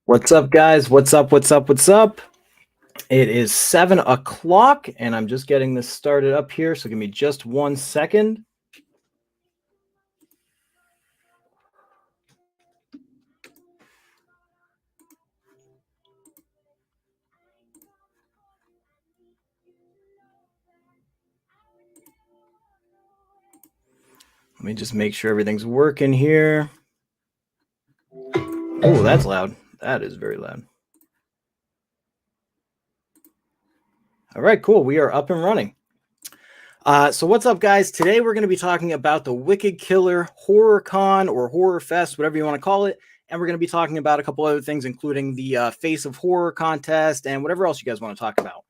What's up, guys? What's up? What's up? What's up? It is 7 o'clock, and I'm just getting this started up here. So give me just 1 second. Let me just make sure everything's working here. Oh, that's loud. That is very loud. All right, cool. We are up and running. So what's up, guys? Today we're going to be talking about the Wicked Killer Horror Con or Horror Fest, whatever you want to call it. And we're going to be talking about a couple other things, including the Face of Horror contest and whatever else you guys want to talk about.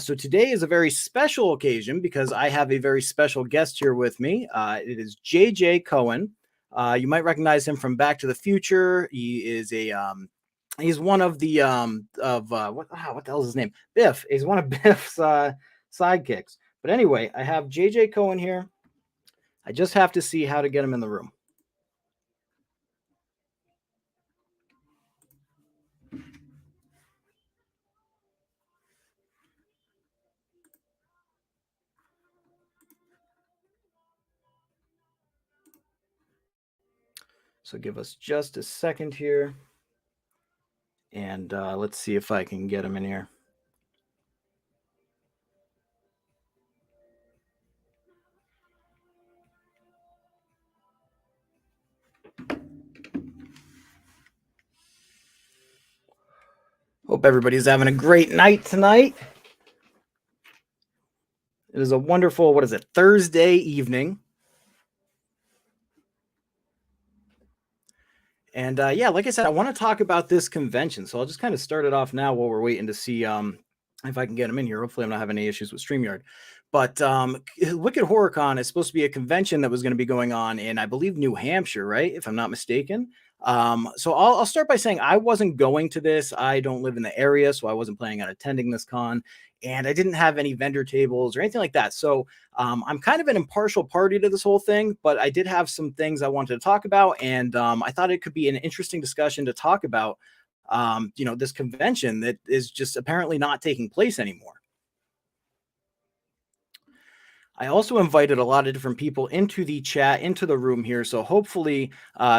So today is a very special occasion because I have a very special guest here with me. It is JJ Cohen. You might recognize him from Back to the Future. He is he's one of the what the hell is his name? Biff. He's one of Biff's sidekicks. But anyway, I have JJ Cohen here. I just have to see how to get him in the room. So give us just a second here. And let's see if I can get him in here. Hope everybody's having a great night tonight. It is a wonderful, what is it, Thursday evening. And yeah, like I said, I want to talk about this convention. So I'll just kind of start it off now while we're waiting to see if I can get them in here. Hopefully, I'm not having any issues with StreamYard. But Wicked HorrorCon is supposed to be a convention that was going to be going on in, I believe, New Hampshire, right? If I'm not mistaken. So I'll start by saying I wasn't going to this. I don't live in the area, so I wasn't planning on attending this con. And I didn't have any vendor tables or anything like that. So I'm kind of an impartial party to this whole thing, but I did have some things I wanted to talk about. And I thought it could be an interesting discussion to talk about, this convention that is just apparently not taking place anymore. I also invited a lot of different people into the chat, into the room here. So hopefully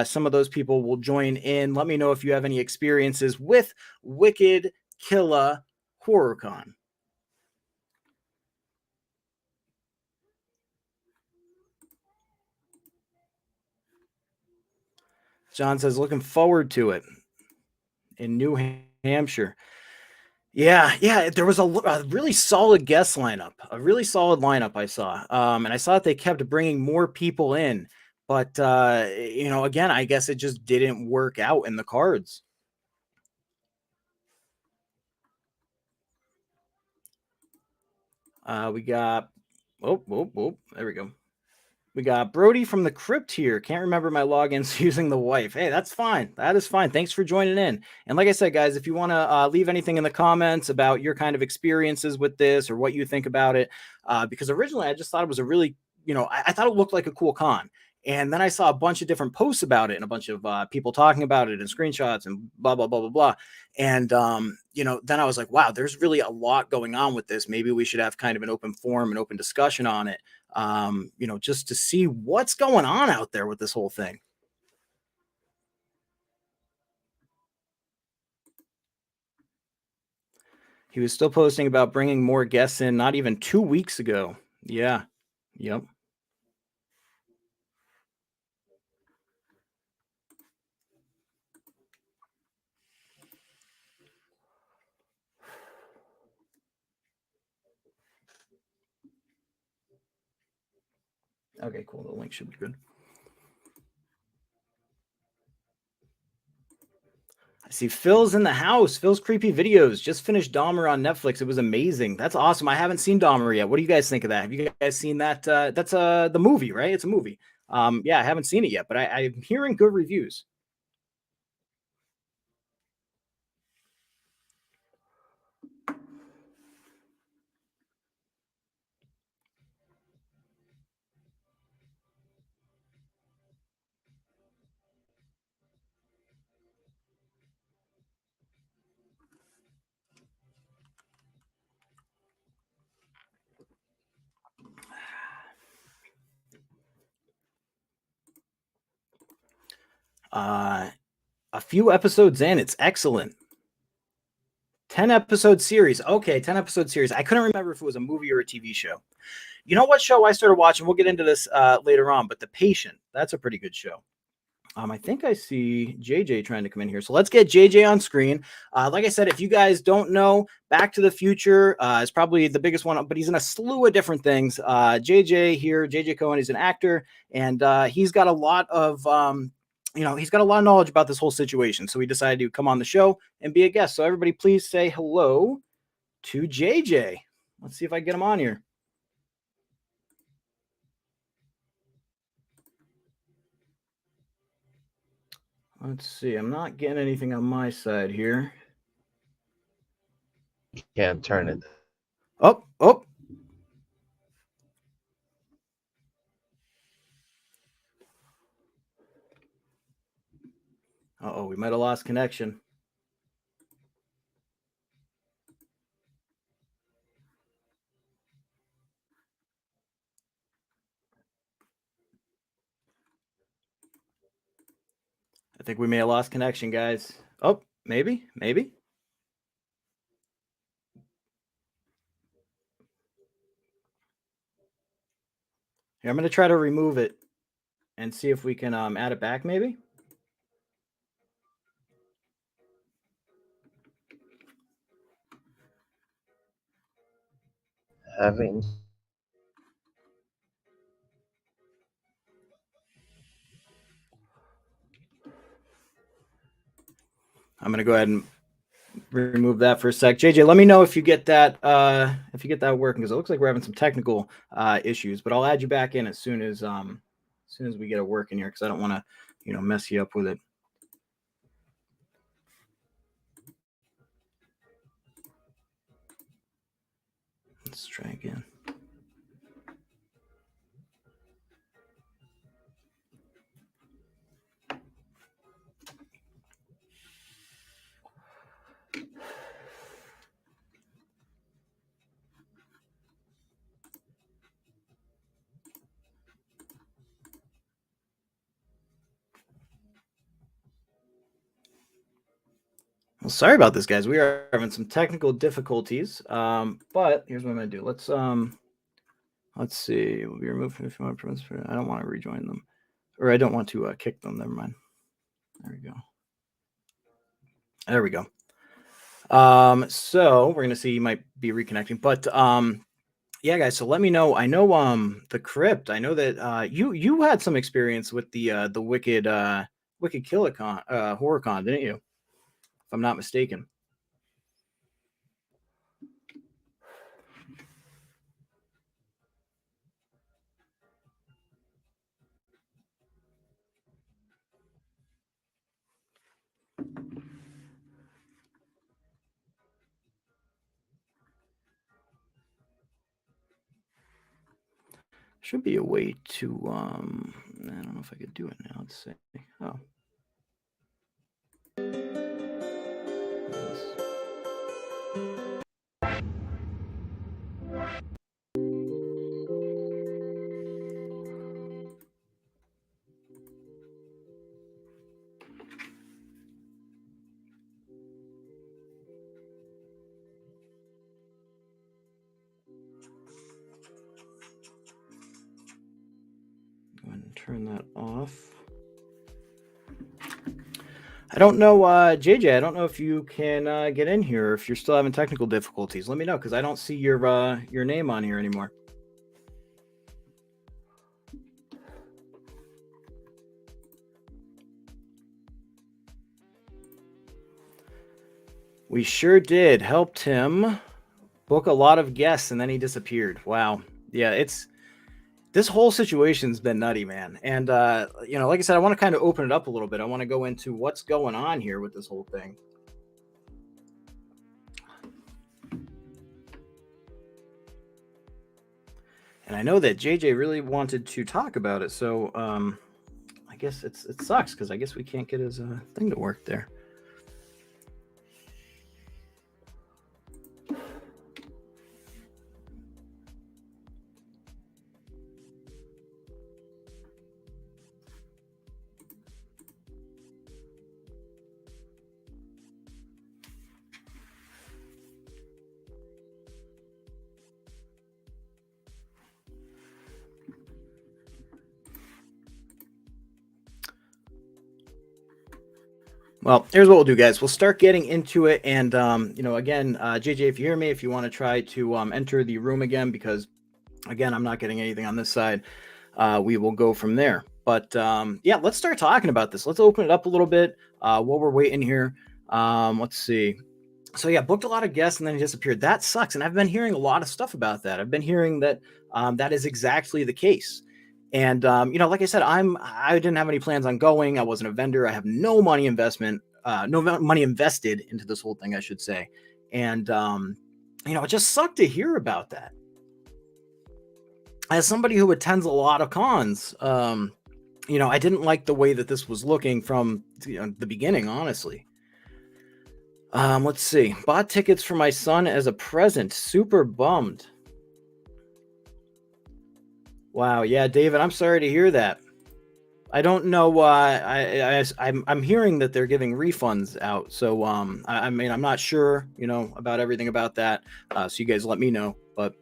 some of those people will join in. Let me know if you have any experiences with Wicked Killah HorrorCon. John says, looking forward to it in New Hampshire. Yeah, there was a really solid guest lineup, a really solid lineup I saw. And I saw that they kept bringing more people in, but again, I guess it just didn't work out in the cards. We got, there we go. We got Brody from the crypt here. Can't remember my logins using the wife. Hey, that's fine. That is fine. Thanks for joining in. And like I said, guys, if you want to leave anything in the comments about your kind of experiences with this or what you think about it, because originally I just thought it was a really, I thought it looked like a cool con. And then I saw a bunch of different posts about it and a bunch of people talking about it and screenshots and blah, blah, blah, blah, blah. And, then I was like, wow, there's really a lot going on with this. Maybe we should have kind of an open forum and open discussion on it, just to see what's going on out there with this whole thing. He was still posting about bringing more guests in not even 2 weeks ago. Yeah. Yep. Okay, cool. The link should be good. I see Phil's in the house. Phil's creepy videos. Just finished Dahmer on Netflix. It was amazing. That's awesome. I haven't seen Dahmer yet. What do you guys think of that? Have you guys seen that? That's the movie, right? It's a movie. Yeah, I haven't seen it yet, but I'm hearing good reviews. A few episodes in, it's excellent. 10-episode series. Okay, 10-episode series. I couldn't remember if it was a movie or a TV show. You know what show I started watching? We'll get into this later on, but The Patient. That's a pretty good show. I think I see JJ trying to come in here. So let's get JJ on screen. Like I said, if you guys don't know, Back to the Future is probably the biggest one, but he's in a slew of different things. JJ here, JJ Cohen, is an actor, and he's got a lot of, he's got a lot of knowledge about this whole situation. So he decided to come on the show and be a guest. So everybody please say hello to JJ. Let's see if I can get him on here. Let's see. I'm not getting anything on my side here. You can't turn it. Oh. Uh-oh, we might have lost connection. I think we may have lost connection, guys. Oh, maybe. Here, I'm going to try to remove it and see if we can add it back, maybe. Having I'm going to go ahead and remove that for a sec. JJ, let me know if you get that working, because it looks like we're having some technical issues. But I'll add you back in as soon as we get it working here, because I don't want to mess you up with it. Let's try again. Well, sorry about this, guys. We are having some technical difficulties. But here's what I'm going to do. Let's see. We'll be removed from if you want to. I don't want to rejoin them, or I don't want to kick them. Never mind. There we go. So we're gonna see. You might be reconnecting, but yeah, guys. So let me know. I know the Crypt. I know that you had some experience with the Wicked Killah Horror Con, didn't you? If I'm not mistaken. Should be a way to I don't know if I could do it now. Let's see. Oh. Go ahead and turn that off. I don't know, JJ. I don't know if you can get in here, or if you're still having technical difficulties. Let me know, because I don't see your name on here anymore. We sure did. Helped him book a lot of guests, and then he disappeared. Wow. Yeah, this whole situation's been nutty, man. And like I said, I want to kind of open it up a little bit. I want to go into what's going on here with this whole thing. And I know that JJ really wanted to talk about it, so I guess it sucks, because I guess we can't get his thing to work there. Well, here's what we'll do, guys. We'll start getting into it. And, again, JJ, if you hear me, if you want to try to enter the room again, because, again, I'm not getting anything on this side, we will go from there. But, yeah, let's start talking about this. Let's open it up a little bit while we're waiting here. Let's see. So, yeah, booked a lot of guests and then he disappeared. That sucks. And I've been hearing a lot of stuff about that. I've been hearing that that is exactly the case. And like I said, I didn't have any plans on going. I wasn't a vendor. I have no money invested into this whole thing, I should say. And it just sucked to hear about that. As somebody who attends a lot of cons, I didn't like the way that this was looking from the beginning, honestly. Let's see. Bought tickets for my son as a present. Super bummed. Wow. Yeah, David, I'm sorry to hear that. I don't know why. I'm hearing that they're giving refunds out. So I mean, I'm not sure, about everything about that. So you guys let me know. But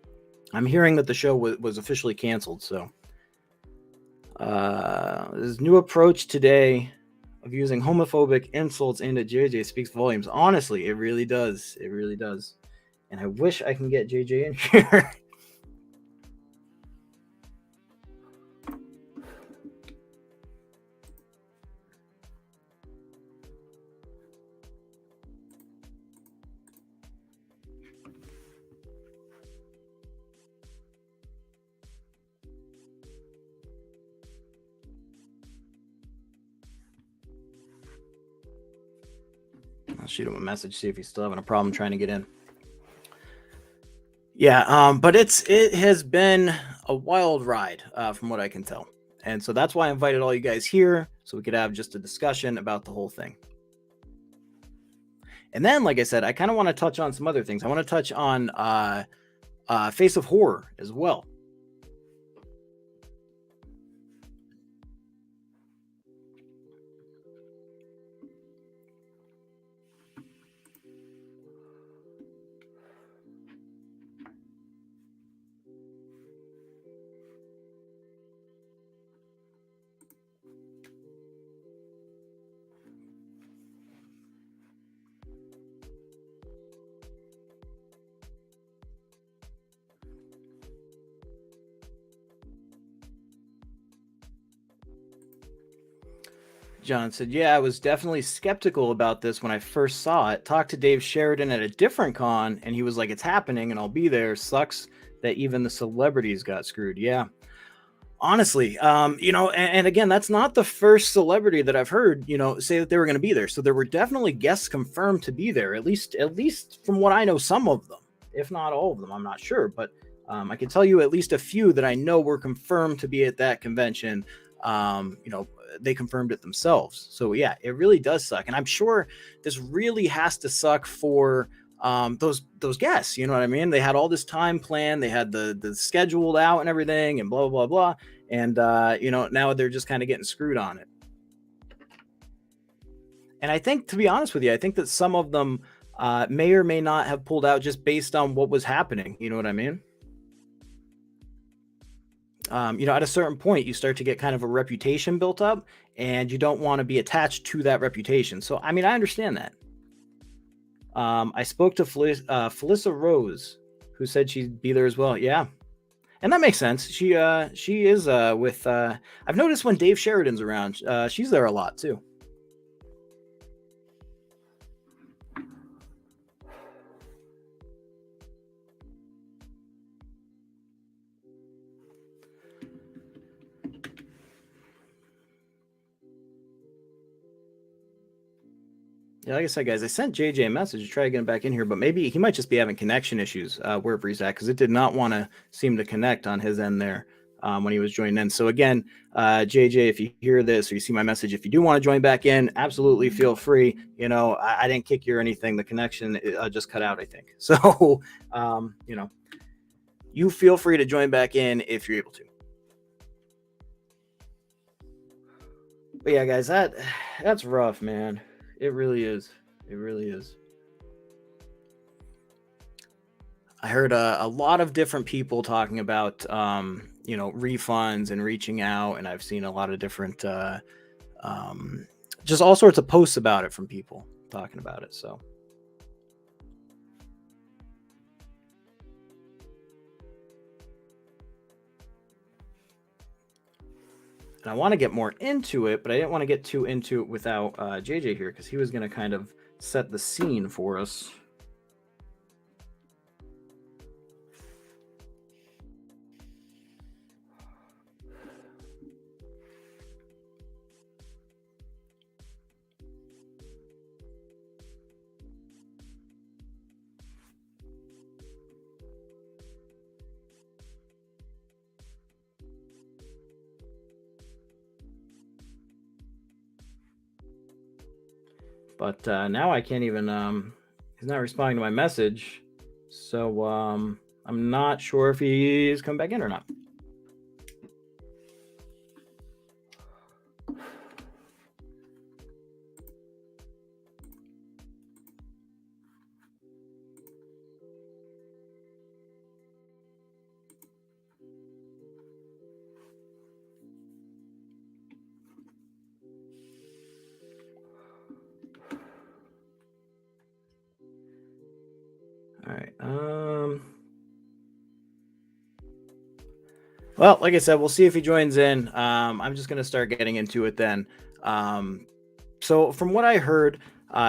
I'm hearing that the show was officially canceled. So this new approach today of using homophobic insults into JJ speaks volumes. Honestly, it really does. It really does. And I wish I can get JJ in here. I'll shoot him a message, see if he's still having a problem trying to get in. Yeah, but it has been a wild ride from what I can tell. And so that's why I invited all you guys here so we could have just a discussion about the whole thing. And then, like I said, I kind of want to touch on some other things. I want to touch on Face of Horror as well. John said, yeah, I was definitely skeptical about this when I first saw it. Talked to Dave Sheridan at a different con, and he was like, it's happening, and I'll be there. Sucks that even the celebrities got screwed. Yeah. Honestly, and again, that's not the first celebrity that I've heard, say that they were going to be there. So there were definitely guests confirmed to be there, at least from what I know, some of them, if not all of them. I'm not sure, but I can tell you at least a few that I know were confirmed to be at that convention. They confirmed it themselves. So yeah, it really does suck. And I'm sure this really has to suck for those guests, you know what I mean? They had all this time planned, they had the scheduled out and everything and blah, blah, blah. And, now they're just kind of getting screwed on it. And I think, to be honest with you, I think that some of them may or may not have pulled out just based on what was happening. You know what I mean? At a certain point, you start to get kind of a reputation built up and you don't want to be attached to that reputation. So, I mean, I understand that. I spoke to Felissa Rose, who said she'd be there as well. Yeah. And that makes sense. She is with, I've noticed when Dave Sheridan's around, she's there a lot too. Yeah, like I said, guys, I sent JJ a message to try to get him back in here, but maybe he might just be having connection issues wherever he's at, because it did not want to seem to connect on his end there when he was joining in. So again, JJ, if you hear this or you see my message, if you do want to join back in, absolutely feel free. I didn't kick you or anything. The connection just cut out, I think. So, you feel free to join back in if you're able to. But yeah, guys, that's rough, man. It really is. It really is. I heard a lot of different people talking about, refunds and reaching out. And I've seen a lot of different just all sorts of posts about it from people talking about it. So. And I want to get more into it, but I didn't want to get too into it without JJ here, because he was going to kind of set the scene for us. But now I can't even, he's not responding to my message. So I'm not sure if he's come back in or not. All right. Well, like I said, we'll see if he joins in. I'm just going to start getting into it then. So from what I heard,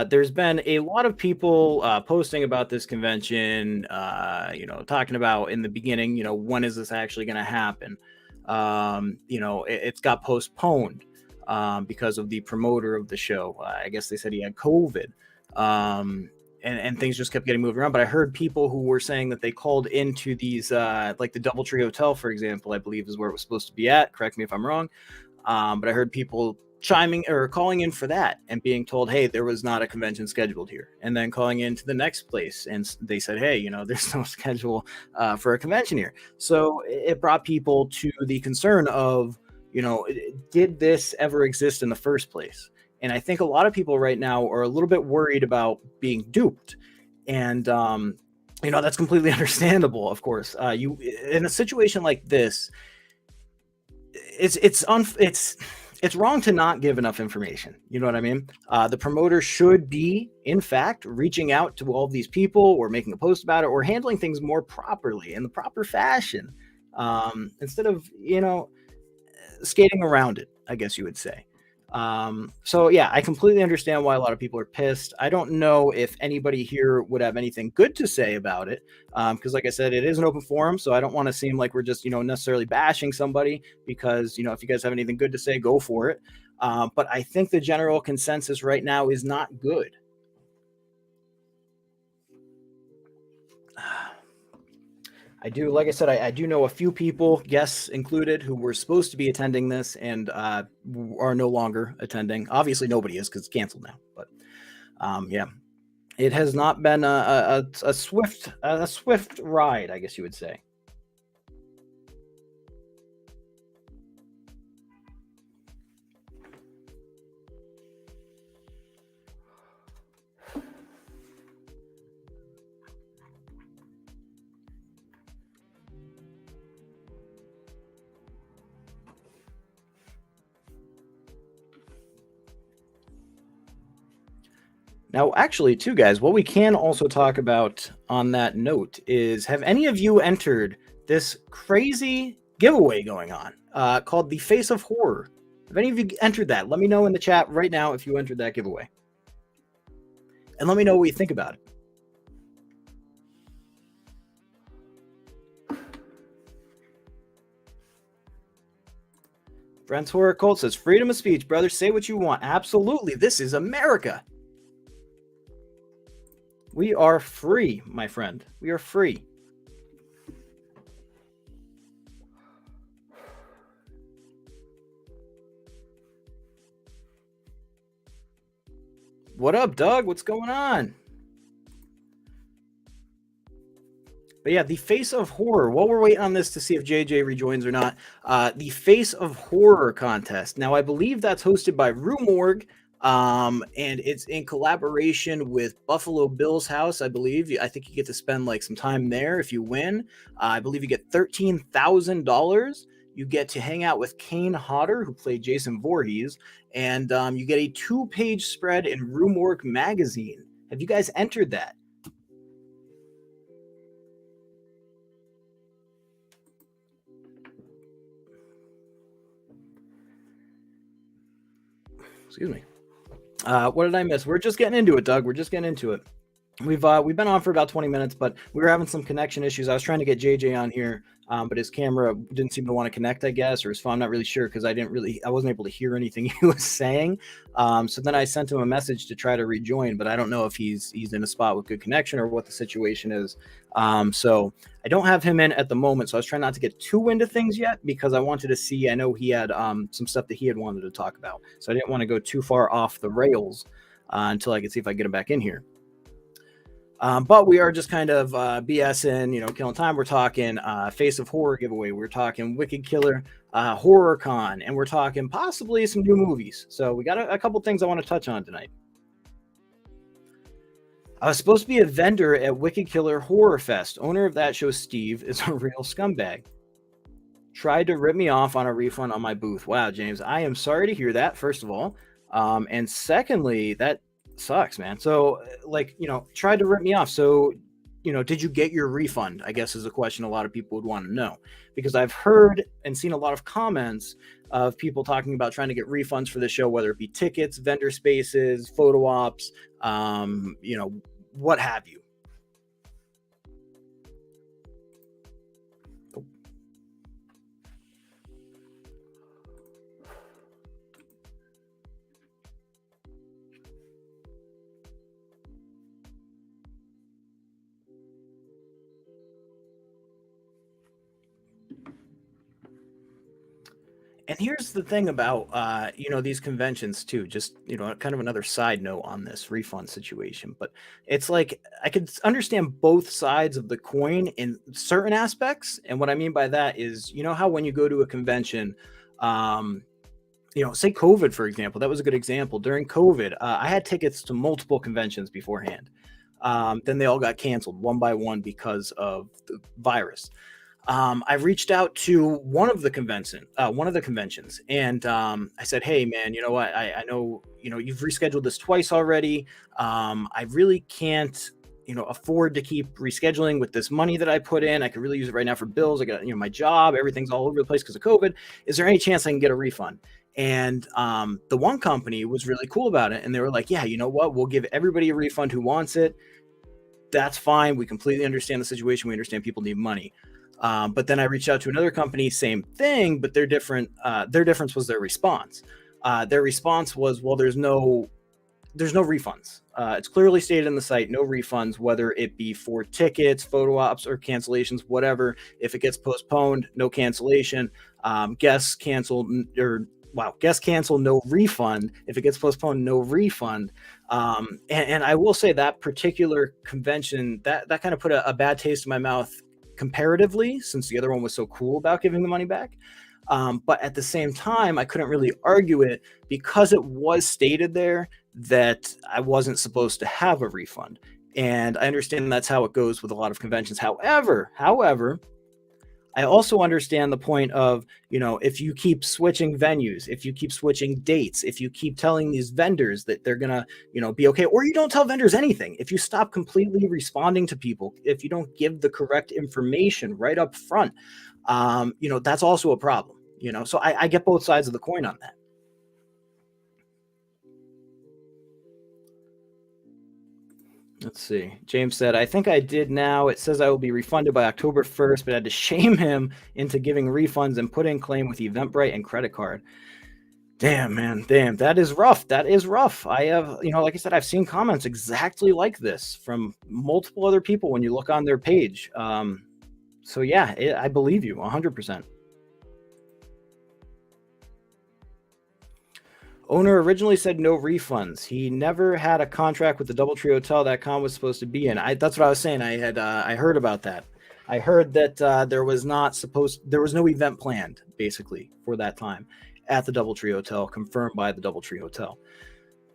there's been a lot of people posting about this convention, talking about in the beginning, when is this actually going to happen? It's got postponed because of the promoter of the show. I guess they said he had COVID. And things just kept getting moved around. But I heard people who were saying that they called into these, like the Doubletree Hotel, for example, I believe is where it was supposed to be at. Correct me if I'm wrong. But I heard people chiming or calling in for that and being told, hey, there was not a convention scheduled here. And then calling into the next place. And they said, hey, there's no schedule for a convention here. So it brought people to the concern of, did this ever exist in the first place? And I think a lot of people right now are a little bit worried about being duped. And, that's completely understandable, of course. You in a situation like this, it's wrong to not give enough information. You know what I mean? The promoter should be, in fact, reaching out to all of these people or making a post about it or handling things more properly in the proper fashion, instead of, skating around it, I guess you would say. So yeah, I completely understand why a lot of people are pissed. I don't know if anybody here would have anything good to say about it. Because like I said, it is an open forum, so I don't want to seem like we're just, necessarily bashing somebody, because, if you guys have anything good to say, go for it. But I think the general consensus right now is not good. I do, like I said, I do know a few people, guests included, who were supposed to be attending this and are no longer attending. Obviously, nobody is because it's canceled now. But yeah, it has not been a swift ride, I guess you would say. Now, actually, too, guys, what we can also talk about on that note is, have any of you entered this crazy giveaway going on called the Face of Horror? Have any of you entered that? Let me know in the chat right now if you entered that giveaway. And let me know what you think about it. Brent's Horror Cult says, freedom of speech, brother. Say what you want. Absolutely. This is America. We are free, my friend. We are free. What up, Doug? What's going on? But yeah, the Face of Horror. While we're waiting on this to see if JJ rejoins or not, the Face of Horror contest. Now, I believe that's hosted by Rue Morgue. And it's in collaboration with Buffalo Bill's house. I believe I think you get to spend like some time there if you win. I believe you get $13,000. You get to hang out with Kane Hodder, who played Jason Voorhees, and you get a 2-page spread in Roomwork magazine. Have you guys entered that? Excuse me. What did I miss? We're just getting into it, Doug. We're just getting into it. We've been on for about 20 minutes, but we were having some connection issues. I was trying to get JJ on here, but his camera didn't seem to want to connect, I guess, or his phone. I'm not really sure because I wasn't able to hear anything he was saying. So then I sent him a message to try to rejoin, but I don't know if he's in a spot with good connection or what the situation is. So I don't have him in at the moment. So I was trying not to get too into things yet because I wanted to see. I know he had some stuff that he had wanted to talk about, so I didn't want to go too far off the rails until I could see if I get him back in here. But we are just kind of BSing, killing time. We're talking Face of Horror giveaway. We're talking Wicked Killer, Horror Con, and we're talking possibly some new movies. So we got a couple things I want to touch on tonight. I was supposed to be a vendor at Wicked Killer Horror Fest. Owner of that show, Steve, is a real scumbag. Tried to rip me off on a refund on my booth. Wow, James, I am sorry to hear that, first of all. And secondly, that sucks, man. So tried to rip me off. So did you get your refund, I guess, is a question a lot of people would want to know, because I've heard and seen a lot of comments of people talking about trying to get refunds for the show, whether it be tickets, vendor spaces, photo ops, what have you. And here's the thing about, these conventions too, just, kind of another side note on this refund situation, but it's like, I could understand both sides of the coin in certain aspects. And what I mean by that is, how when you go to a convention, say COVID, for example, that was a good example. During COVID, I had tickets to multiple conventions beforehand. Then they all got canceled one by one because of the virus. I reached out to one of the conventions, and I said, "Hey, man, you know what? I know you've rescheduled this twice already. I really can't, afford to keep rescheduling with this money that I put in. I could really use it right now for bills. I got my job, everything's all over the place because of COVID. Is there any chance I can get a refund?" And the one company was really cool about it, and they were like, "Yeah, you know what? We'll give everybody a refund who wants it. That's fine. We completely understand the situation. We understand people need money." But then I reached out to another company, same thing, but their difference was their response. Their response was, well, there's no refunds. It's clearly stated in the site, no refunds, whether it be for tickets, photo ops, or cancellations, whatever. If it gets postponed, no cancellation. Guests cancel, no refund. If it gets postponed, no refund. And I will say that particular convention, that kind of put a bad taste in my mouth comparatively, since the other one was so cool about giving the money back. But at the same time, I couldn't really argue it because it was stated there that I wasn't supposed to have a refund. And I understand that's how it goes with a lot of conventions. However, I also understand the point of, if you keep switching venues, if you keep switching dates, if you keep telling these vendors that they're going to, be okay, or you don't tell vendors anything, if you stop completely responding to people, if you don't give the correct information right up front, that's also a problem, so I get both sides of the coin on that. Let's see. James said, "I think I did now. It says I will be refunded by October 1st, but I had to shame him into giving refunds and put in claim with Eventbrite and credit card." Damn, man. Damn. That is rough. I have, like I said, I've seen comments exactly like this from multiple other people when you look on their page. So yeah, I believe you 100%. Owner originally said no refunds. He never had a contract with the DoubleTree Hotel that con was supposed to be in. That's what I was saying. I heard about that. I heard that there was no event planned basically for that time at the DoubleTree Hotel, confirmed by the DoubleTree Hotel.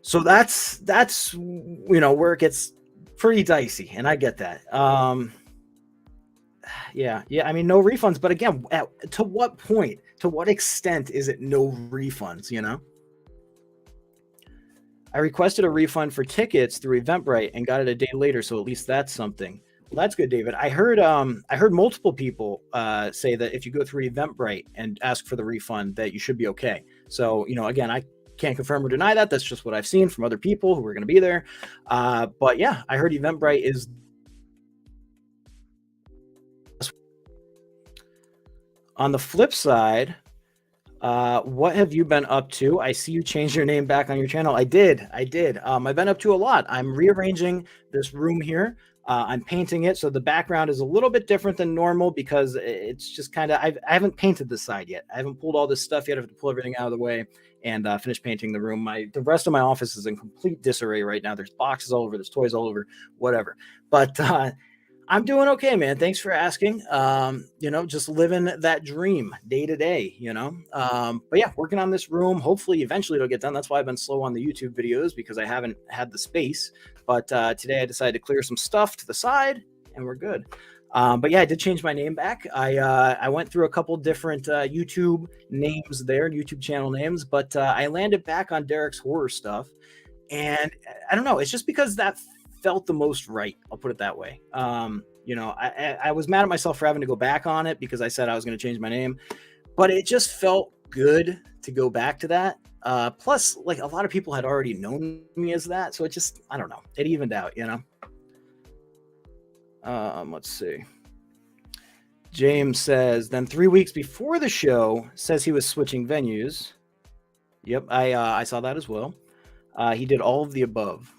So that's where it gets pretty dicey, and I get that. yeah. I mean, no refunds. But again, to what point, to what extent is it no refunds? You know, I requested a refund for tickets through Eventbrite and got it a day later. So at least that's something. Well, that's good, David. I heard multiple people say that if you go through Eventbrite and ask for the refund, that you should be okay. So, you know, again, I can't confirm or deny that. That's just what I've seen from other people who are going to be there. But yeah, I heard Eventbrite is. On the flip side, what have you been up to? I see you changed your name back on your channel. I did. I've been up to a lot. I'm rearranging this room here. I'm painting it, so the background is a little bit different than normal because it's just kind of, I haven't painted this side yet. I haven't pulled all this stuff yet. I have to pull everything out of the way and finish painting the room. The rest of my office is in complete disarray right now. There's boxes all over, there's toys all over, whatever. But I'm doing okay, man. Thanks for asking. You know, just living that dream day to day, you know. But yeah, working on this room. Hopefully, eventually it'll get done. That's why I've been slow on the YouTube videos because I haven't had the space. But today I decided to clear some stuff to the side and we're good. But yeah, I did change my name back. I went through a couple different YouTube names there, YouTube channel names, but I landed back on Derek's Horror Stuff. And I don't know, it's just because that felt the most right. I'll put it that way. You know, I was mad at myself for having to go back on it because I said I was going to change my name, but it just felt good to go back to that. Plus, like a lot of people had already known me as that, so it just, I don't know, it evened out, you know. Let's see. James says, then 3 weeks before the show, says he was switching venues. Yep, I saw that as well. He did all of the above.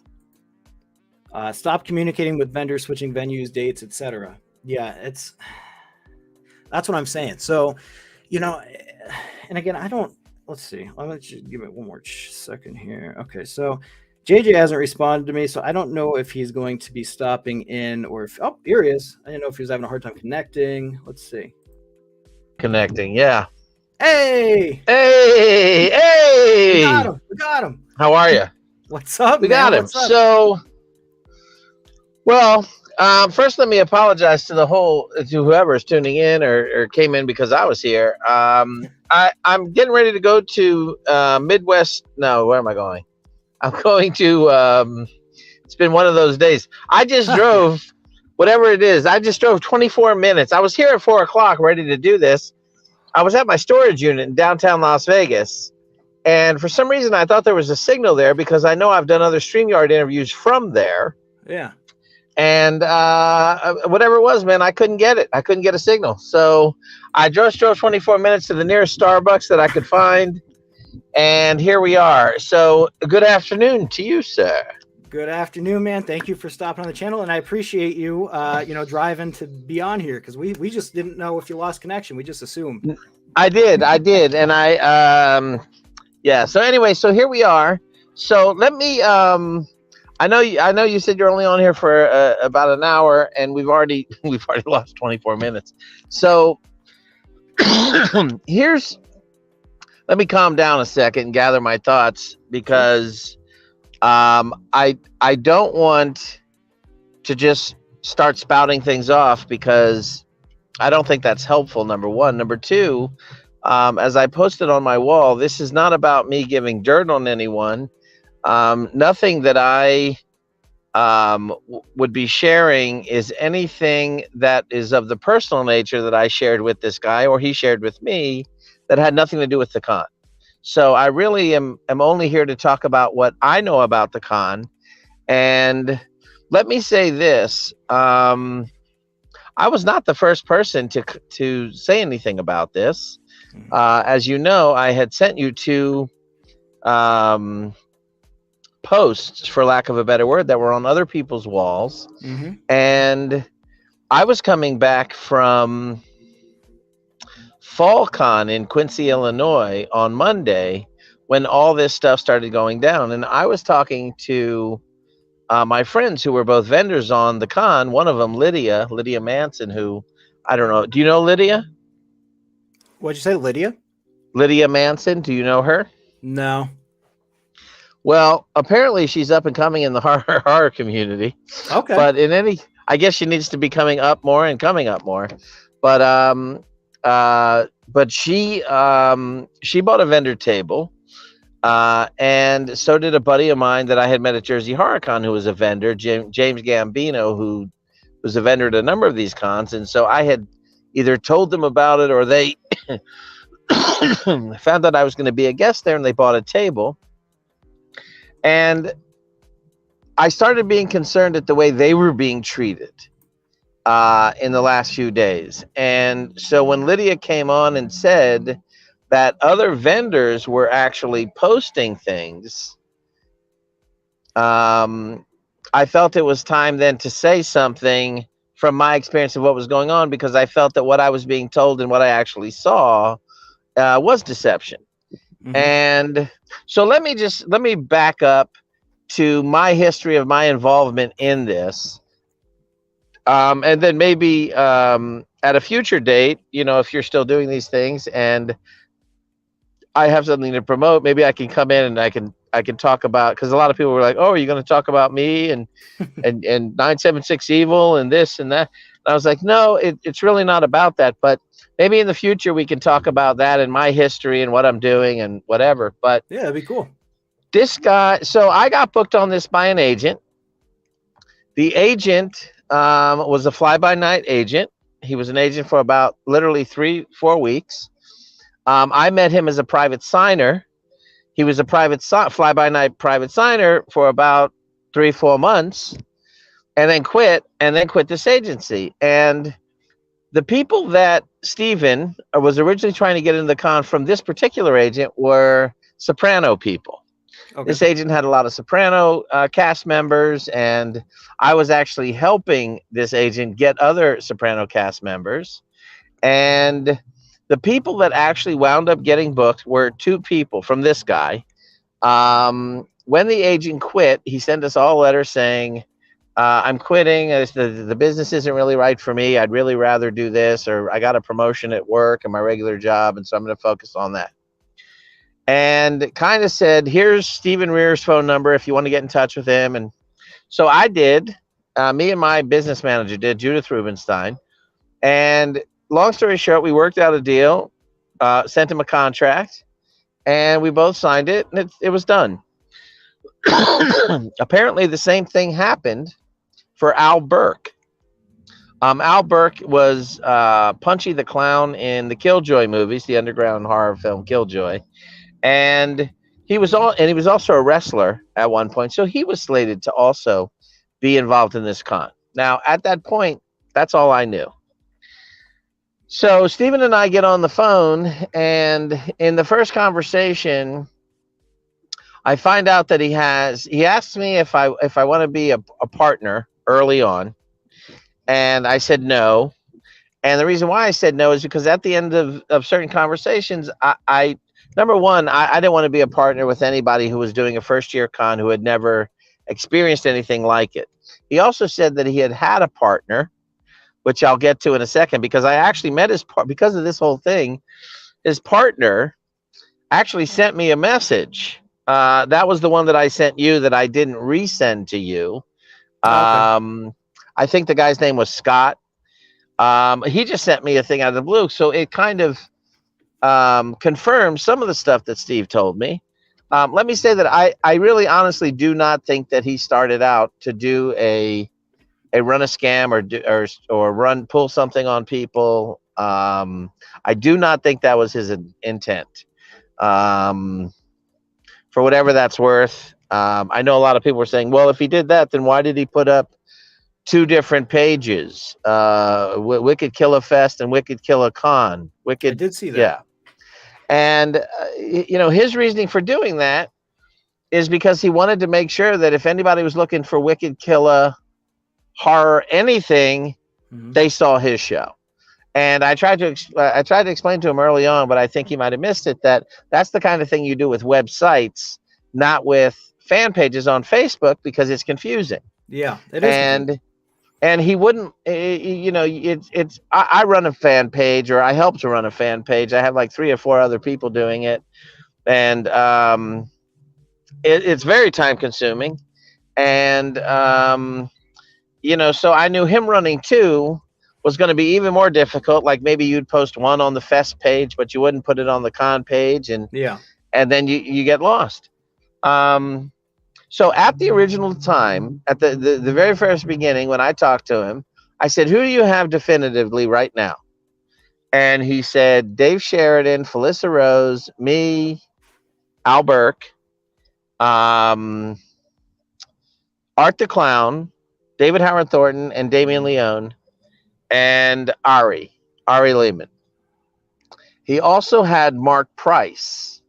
Stop communicating with vendors, switching venues, dates, etc. Yeah, that's what I'm saying. So, you know, and again, let's see. I'm going to give it one more second here. Okay, so JJ hasn't responded to me, so I don't know if he's going to be stopping in or if, oh, here he is. I didn't know if he was having a hard time connecting. Let's see. Connecting, yeah. Hey! Hey! We got him. How are you? What's up, We man? got him. What's up? So, well, first let me apologize to whoever is tuning in or came in because I was here. I'm getting ready to go to Midwest. No, where am I going? I'm going to, it's been one of those days. I just drove, whatever it is, I just drove 24 minutes. I was here at 4 o'clock ready to do this. I was at my storage unit in downtown Las Vegas. And for some reason, I thought there was a signal there because I know I've done other StreamYard interviews from there. Yeah. And whatever it was, man, I couldn't get it. I couldn't get a signal. So I just drove 24 minutes to the nearest Starbucks that I could find. And here we are. So good afternoon to you, sir. Good afternoon, man. Thank you for stopping on the channel. And I appreciate you, driving to be on here because we just didn't know if you lost connection. We just assumed. I did. And yeah. So anyway, so here we are. So let me, I know you said you're only on here for about an hour and we've already lost 24 minutes. So let me calm down a second and gather my thoughts because I don't want to just start spouting things off because I don't think that's helpful, number one. Number two, as I posted on my wall, this is not about me giving dirt on anyone. Nothing that I would be sharing is anything that is of the personal nature that I shared with this guy or he shared with me that had nothing to do with the con. So I really am only here to talk about what I know about the con. And let me say this, I was not the first person to say anything about this. As you know, I had sent you two posts, for lack of a better word, that were on other people's walls. Mm-hmm. And I was coming back from FallCon in Quincy, Illinois on Monday when all this stuff started going down. And I was talking to my friends who were both vendors on the con. One of them, Lydia Manson, who, I don't know. Do you know Lydia? What'd you say, Lydia? Lydia Manson. Do you know her? No. Well, apparently she's up and coming in the horror community. Okay. But in I guess she needs to be coming up more and coming up more. But she bought a vendor table. And so did a buddy of mine that I had met at Jersey HorrorCon who was a vendor, James Gambino, who was a vendor at a number of these cons. And so I had either told them about it or they found out I was going to be a guest there and they bought a table. And I started being concerned at the way they were being treated in the last few days. And so when Lydia came on and said that other vendors were actually posting things, I felt it was time then to say something from my experience of what was going on, because I felt that what I was being told and what I actually saw was deception. Mm-hmm. And so let me back up to my history of my involvement in this. And then maybe at a future date, if you're still doing these things and I have something to promote, maybe I can come in and I can talk about, because a lot of people were like, "Oh, are you going to talk about me and and 976 Evil and this and that?" And I was like, "No, it's really not about that. But maybe in the future we can talk about that and my history and what I'm doing and whatever." But yeah, that'd be cool. This guy, so I got booked on this by an agent. The agent was a fly-by-night agent. He was an agent for about literally 3-4 weeks. I met him as a private signer. He was a fly-by-night private signer for about 3-4 months, and then quit this agency. And the people that Steven was originally trying to get into the con from this particular agent were soprano people. Okay. This agent had a lot of soprano cast members, and I was actually helping this agent get other soprano cast members. And the people that actually wound up getting booked were 2 people from this guy. When the agent quit, he sent us all a letter saying, I'm quitting. The business isn't really right for me. I'd really rather do this, or I got a promotion at work and my regular job, and so I'm going to focus on that. And kind of said, here's Stephen Rear's phone number if you want to get in touch with him. And so I did. Me and my business manager did, Judith Rubenstein. And long story short, we worked out a deal, sent him a contract, and we both signed it, and it was done. Apparently, the same thing happened for Al Burke. Al Burke was Punchy the Clown in the Killjoy movies, the underground horror film Killjoy. And he was also a wrestler at one point, so he was slated to also be involved in this con. Now, at that point, that's all I knew. So Stephen and I get on the phone, and in the first conversation, I find out that he asked me if I want to be a partner early on, and I said no. And the reason why I said no is because at the end of certain conversations, I number one, I didn't want to be a partner with anybody who was doing a first-year con who had never experienced anything like it. He also said that he had a partner, which I'll get to in a second, because I actually met because of this whole thing, his partner actually sent me a message. That was the one that I sent you that I didn't resend to you. Okay. I think the guy's name was Scott. He just sent me a thing out of the blue. So it kind of confirmed some of the stuff that Steve told me. Let me say that I really honestly do not think that he started out to do a run a scam or pull something on people. I do not think that was his intent. For whatever that's worth, I know a lot of people were saying, well, if he did that, then why did he put up 2 different pages, Wicked Killah Fest and Wicked Killah Con? I did see that. Yeah. And, his reasoning for doing that is because he wanted to make sure that if anybody was looking for Wicked Killah horror anything, they saw his show. And I tried to explain to him early on, but I think he might have missed it, that's the kind of thing you do with websites, not with fan pages on Facebook, because it's confusing. Yeah, it is. And he wouldn't, I run a fan page, or I help to run a fan page. I have like 3 or 4 other people doing it. And it's very time consuming. And, so I knew him running two was going to be even more difficult. Like maybe you'd post one on the fest page, but you wouldn't put it on the con page, and then you get lost. So at the original time, at the very first beginning, when I talked to him, I said, "Who do you have definitively right now?" And he said, "Dave Sheridan, Felissa Rose, me, Al Burke, Art the Clown, David Howard Thornton, and Damian Leone, and Ari Lehman." He also had Mark Price,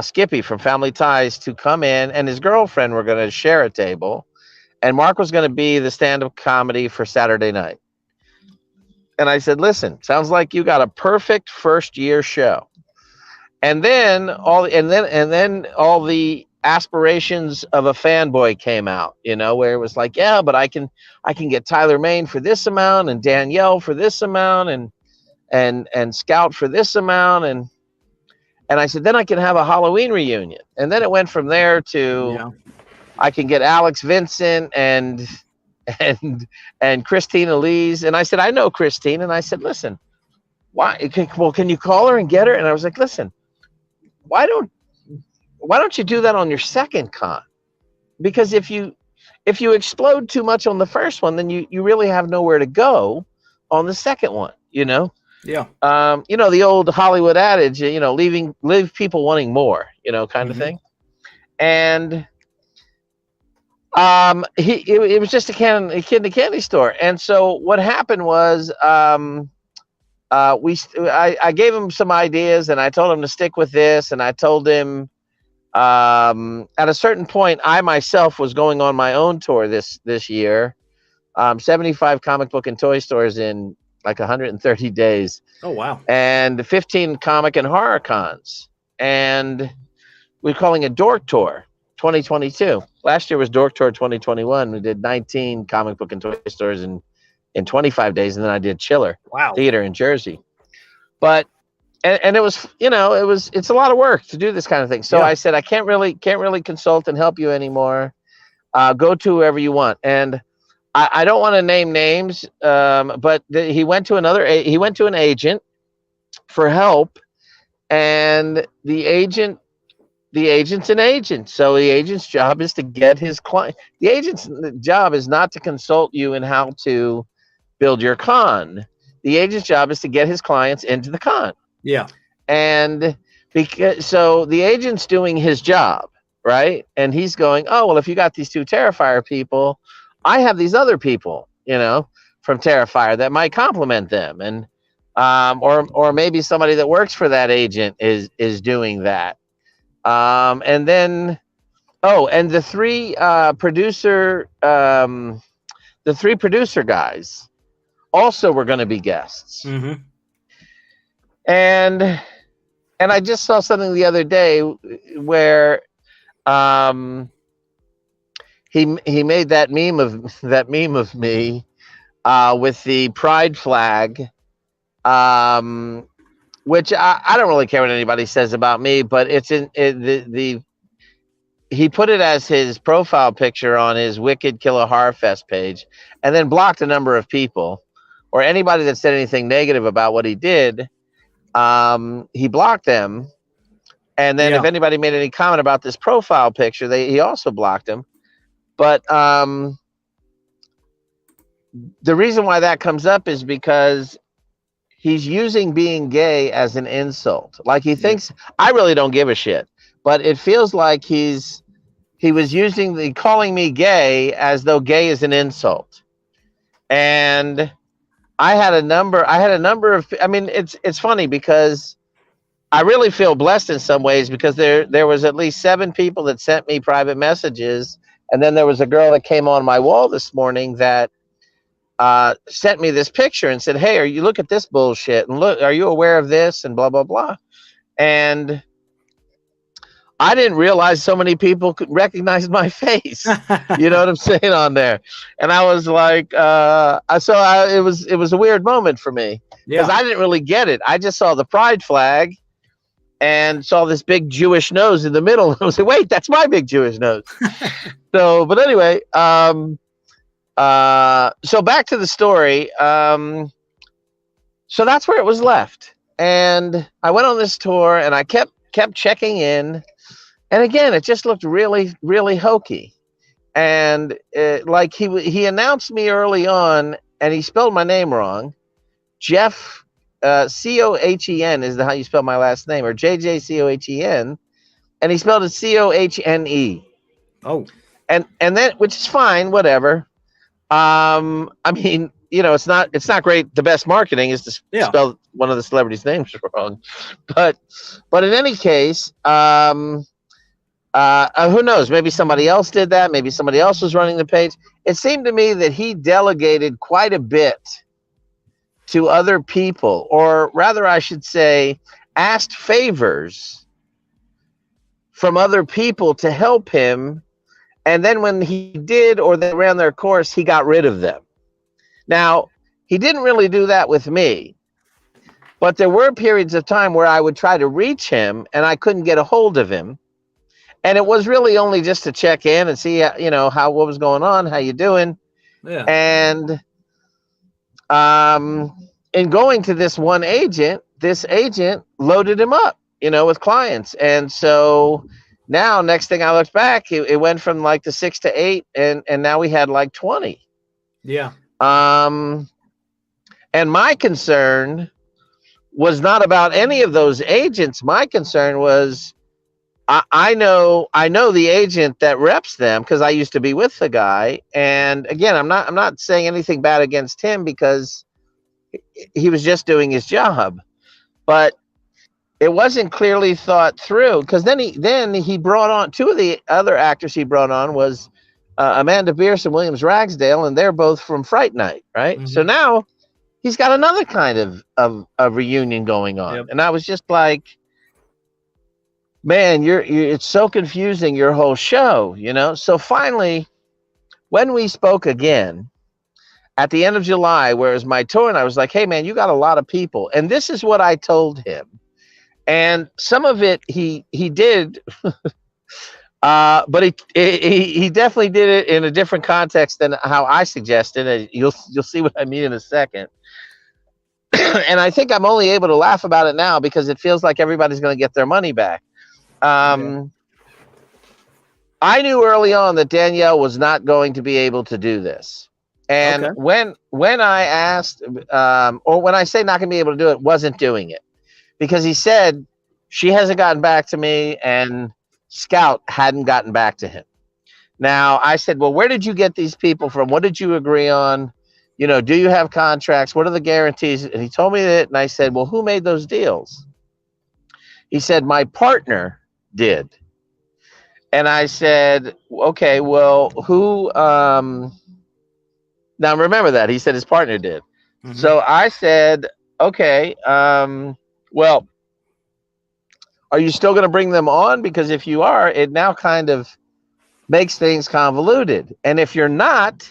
Skippy from Family Ties, to come in, and his girlfriend were going to share a table, and Mark was going to be the stand-up comedy for Saturday night. And I said, "Listen, sounds like you got a perfect first-year show." And then all the aspirations of a fanboy came out, where it was like, "Yeah, but I can get Tyler Main for this amount, and Danielle for this amount, and Scout for this amount," and I said, "Then I can have a Halloween reunion." And then it went from there to I can get Alex Vincent and Christina Lees. And I said, "I know Christine." And I said, "Listen, can you call her and get her?" And I was like, "Listen, why don't you do that on your second con? Because if you explode too much on the first one, then you really have nowhere to go on the second one, Yeah. The old Hollywood adage, leave people wanting more, kind of thing. And it was just a kid in a candy store. And so what happened was I gave him some ideas, and I told him to stick with this, and I told him at a certain point I myself was going on my own tour this year, 75 comic book and toy stores in like 130 days. Oh wow. And 15 comic and horror cons, and we're calling it Dork Tour 2022. Last year was Dork Tour 2021. We did 19 comic book and toy stores in 25 days, and then I did Chiller Theater in Jersey. But and it was, it's a lot of work to do this kind of thing. So I said, I can't really consult and help you anymore. Go to whoever you want. And I don't want to name names, but he went to an agent for help, and the agent's an agent. So the agent's job is to get his client. The agent's job is not to consult you in how to build your con. The agent's job is to get his clients into the con. Yeah. And so the agent's doing his job, right? And he's going, "Oh, well, if you got these two Terrifier people, I have these other people, from Terrifier that might complement them." And or maybe somebody that works for that agent is doing that. And then and the three producer guys also were going to be guests. Mm-hmm. And I just saw something the other day where he made that meme of me with the pride flag, which I don't really care what anybody says about me, but it's he put it as his profile picture on his Wicked Killah Horror Fest page, and then blocked a number of people, or anybody that said anything negative about what he did. He blocked them, and then if anybody made any comment about this profile picture, he also blocked them. But the reason why that comes up is because he's using being gay as an insult. Like he thinks, I really don't give a shit, but it feels like he was using calling me gay as though gay is an insult. And I had a number of, it's funny because I really feel blessed in some ways, because there was at least 7 people that sent me private messages. And then there was a girl that came on my wall this morning that sent me this picture and said, "Hey, you look at this bullshit, and look, are you aware of this?" and blah, blah, blah. And I didn't realize so many people could recognize my face. You know what I'm saying, on there. And I was like, it was a weird moment for me, because I didn't really get it. I just saw the pride flag and saw this big Jewish nose in the middle. I was like, wait, that's my big Jewish nose. So, but anyway, So back to the story. So that's where it was left. And I went on this tour and I kept checking in. And again, it just looked really, really hokey. And like he announced me early on, and he spelled my name wrong. Jeff, Cohen is how you spell my last name, or JJCOHEN, and he spelled it COHNE. Oh, and then, which is fine, whatever. I mean, it's not great. The best marketing is to spell one of the celebrities' names wrong, but in any case, who knows? Maybe somebody else did that. Maybe somebody else was running the page. It seemed to me that he delegated quite a bit to other people, or rather, I should say, asked favors from other people to help him. And then when he did, or they ran their course, he got rid of them. Now, he didn't really do that with me, but there were periods of time where I would try to reach him and I couldn't get a hold of him. And it was really only just to check in and see, what was going on, how you doing. Yeah. And in going to this one agent, this agent loaded him up, with clients. And so now, next thing I looked back, it went from like the 6 to 8, and now we had like 20. Yeah. And my concern was not about any of those agents. My concern was, I know the agent that reps them because I used to be with the guy. And again, I'm not saying anything bad against him because he was just doing his job, but it wasn't clearly thought through. Because then he brought on two of the other actors. He brought on was Amanda Bierce and Williams Ragsdale, and they're both from Fright Night, right? Mm-hmm. So now he's got another kind of reunion going on. Yep. And I was just like, man, it's so confusing, your whole show, So finally, when we spoke again at the end of July, where it was my tour, and I was like, hey, man, you got a lot of people. And this is what I told him. And some of it he did, but he definitely did it in a different context than how I suggested. You'll see what I mean in a second. And I think I'm only able to laugh about it now because it feels like everybody's going to get their money back. I knew early on that Danielle was not going to be able to do this. And when I asked, or when I say not going to be able to do it, wasn't doing it. Because he said she hasn't gotten back to me and Scout hadn't gotten back to him. Now, I said, well, where did you get these people from? What did you agree on? Do you have contracts? What are the guarantees? And he told me that, and I said, well, who made those deals? He said, my partner did. And I said, okay, well, who, now remember that, he said his partner did. Mm-hmm. So I said, okay, well, are you still going to bring them on? Because if you are, it now kind of makes things convoluted. And if you're not,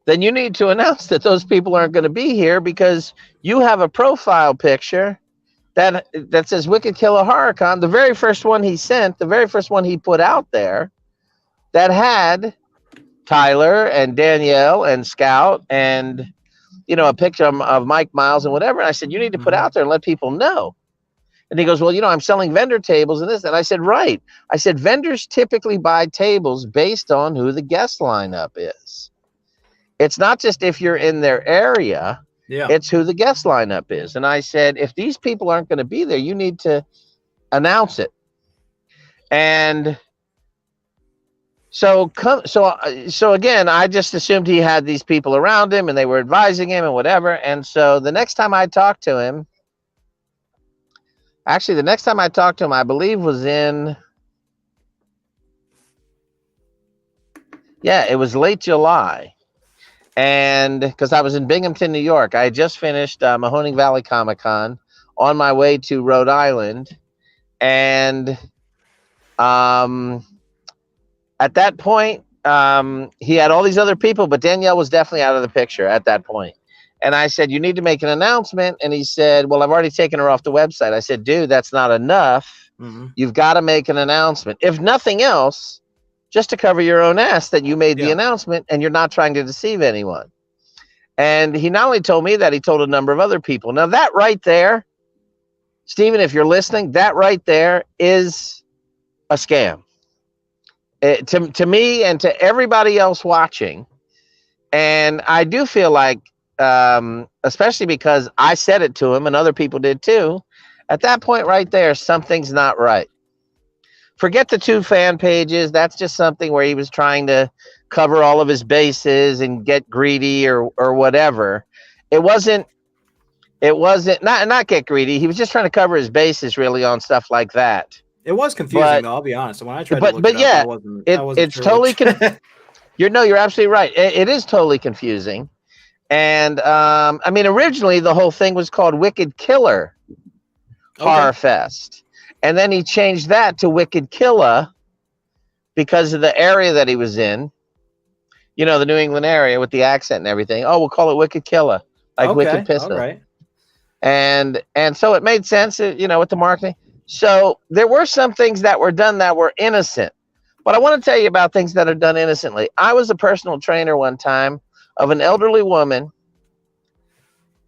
then you need to announce that those people aren't going to be here because you have a profile picture that says Wicked Killah HorrorCon, the very first one he sent, the very first one he put out there, that had Tyler and Danielle and Scout and, a picture of Mike Miles and whatever. And I said, you need to put out there and let people know. And he goes, well, I'm selling vendor tables and this. And I said, right. I said, vendors typically buy tables based on who the guest lineup is. It's not just if you're in their area. Yeah. It's who the guest lineup is. And I said, if these people aren't going to be there, you need to announce it. And so again, I just assumed he had these people around him and they were advising him and whatever. And so the next time I talked to him, I believe was it was late July. And because I was in Binghamton, New York, I had just finished Mahoning Valley Comic Con on my way to Rhode Island. And at that point, he had all these other people, but Danielle was definitely out of the picture at that point. And I said, you need to make an announcement. And he said, well, I've already taken her off the website. I said, dude, that's not enough. Mm-hmm. You've got to make an announcement. If nothing else, just to cover your own ass that you made the Yeah. announcement and you're not trying to deceive anyone. And he not only told me that, he told a number of other people. Now that right there, Stephen, if you're listening, that right there is a scam. To me and to everybody else watching. And I do feel like, especially because I said it to him and other people did too, at that point right there, something's not right. Forget the 2 fan pages. That's just something where he was trying to cover all of his bases and get greedy or whatever. It wasn't not get greedy. He was just trying to cover his bases really on stuff like that. It was confusing, though. I'll be honest. When I tried to look but it yeah, up, I wasn't it's sure totally which. you're absolutely right. It is totally confusing. And I mean, originally the whole thing was called Wicked Killer Horror Fest, and then he changed that to Wicked Killah because of the area that he was in. You know, the New England area with the accent and everything. Oh, we'll call it Wicked Killah, like Wicked Pissa. All right. And so it made sense, you know, with the marketing. So there were some things that were done that were innocent. But I want to tell you about things that are done innocently. I was a personal trainer one time of an elderly woman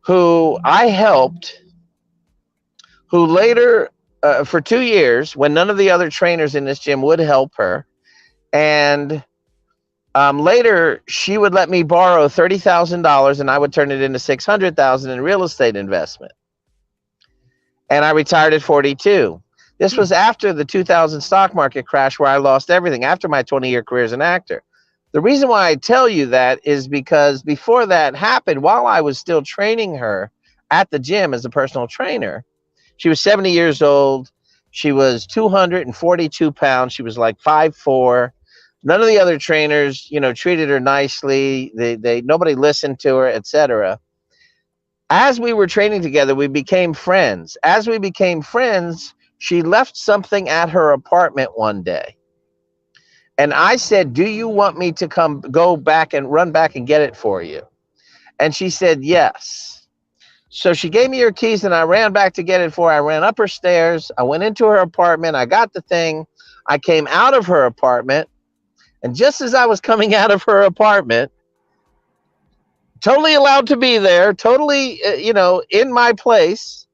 who I helped, who later, for 2 years, when none of the other trainers in this gym would help her, and later she would let me borrow $30,000 and I would turn it into $600,000 in real estate investment. And I retired at 42. This was after the 2000 stock market crash where I lost everything, after my 20-year career as an actor. The reason why I tell you that is because before that happened, while I was still training her at the gym as a personal trainer, she was 70 years old. She was 242 pounds. She was like 5'4". None of the other trainers, you know, treated her nicely. Nobody listened to her, etc. As we were training together, we became friends. As we became friends, she left something at her apartment one day. And I said, do you want me to go back and run back and get it for you? And she said, yes. So she gave me her keys and I ran back to get it for her. I ran up her stairs. I went into her apartment. I got the thing. I came out of her apartment. And just as I was coming out of her apartment, totally allowed to be there, totally, you know, in my place,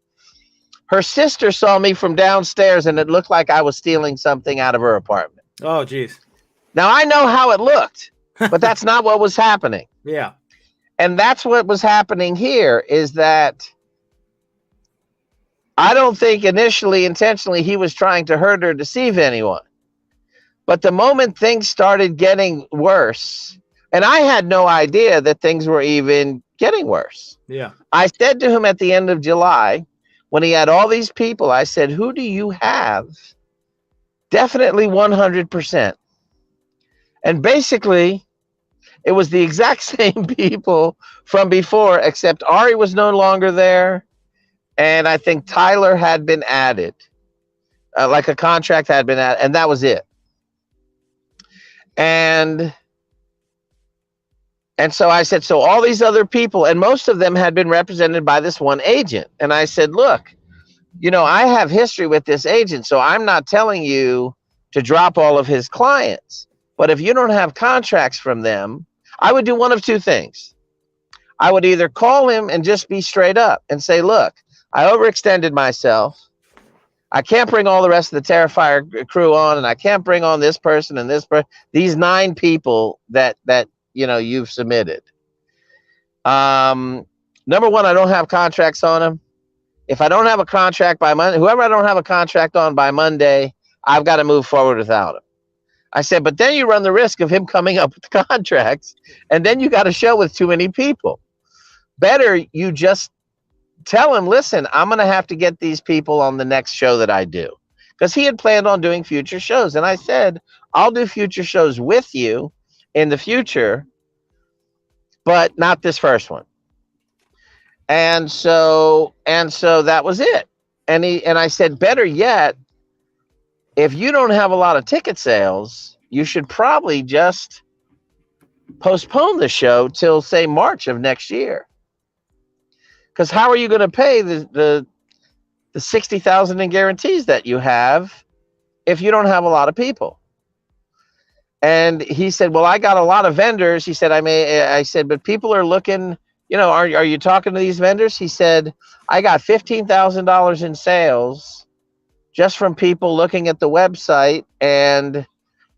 her sister saw me from downstairs and it looked like I was stealing something out of her apartment. Oh, geez. Now, I know how it looked, but that's not what was happening. Yeah. And that's what was happening here, is that I don't think initially, intentionally, he was trying to hurt or deceive anyone. But the moment things started getting worse, and I had no idea that things were even getting worse. Yeah. I said to him at the end of July, when he had all these people, I said, who do you have? Definitely 100%. And basically, it was the exact same people from before, except Ari was no longer there. And I think Tyler had been added, like a contract had been added, and that was it. And so I said, so all these other people, and most of them had been represented by this one agent. And I said, look, you know, I have history with this agent, so I'm not telling you to drop all of his clients. But if you don't have contracts from them, I would do one of two things. I would either call him and just be straight up and say, look, I overextended myself. I can't bring all the rest of the Terrifier crew on, and I can't bring on this person and this person, these 9 people that you know you've submitted. Number one, I don't have contracts on them. If I don't have a contract by Monday, whoever I don't have a contract on by Monday, I've got to move forward without him. I said, but then you run the risk of him coming up with contracts, and then you got a show with too many people. Better you just tell him, listen, I'm going to have to get these people on the next show that I do. Because he had planned on doing future shows. And I said, I'll do future shows with you in the future, but not this first one. And so that was it. And I said, better yet, if you don't have a lot of ticket sales, you should probably just postpone the show till, say, March of next year. Because how are you going to pay the $60,000 in guarantees that you have if you don't have a lot of people? And he said, well, I got a lot of vendors. He said, I said, but people are looking, are you talking to these vendors? He said, I got $15,000 in sales just from people looking at the website and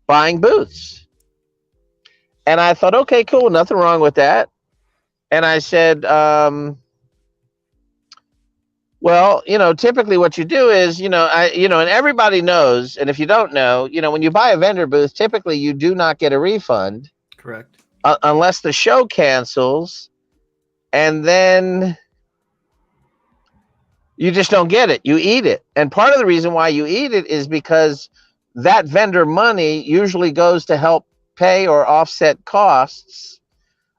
buying booths. And I thought, okay, cool, nothing wrong with that. And I said, well, typically what you do is, and everybody knows, and if you don't know, when you buy a vendor booth, typically you do not get a refund. Correct. Unless the show cancels, and then you just don't get it. You eat it. And part of the reason why you eat it is because that vendor money usually goes to help pay or offset costs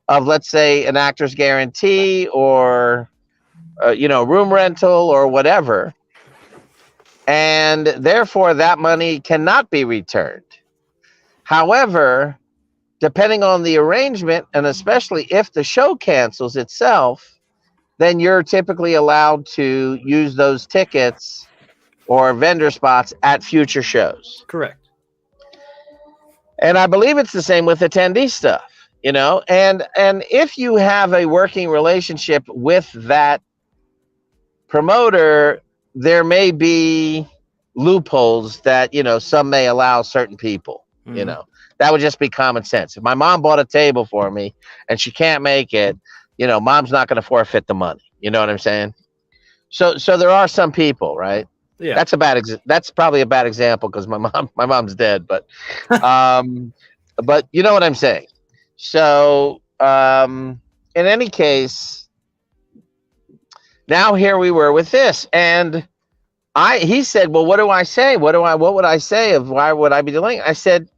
of, let's say, an actor's guarantee or room rental or whatever. And therefore, that money cannot be returned. However, depending on the arrangement, and especially if the show cancels itself, then you're typically allowed to use those tickets or vendor spots at future shows. Correct. And I believe it's the same with attendee stuff, and if you have a working relationship with that promoter, there may be loopholes that, some may allow certain people, that would just be common sense. If my mom bought a table for me and she can't make it, mom's not going to forfeit the money. You know what I'm saying? So there are some people, right? Yeah. That's probably a bad example because my mom's dead, but but you know what I'm saying. So in any case, now here we were with this, and he said, well, what do I say? What would I say of why would I be delaying? I said,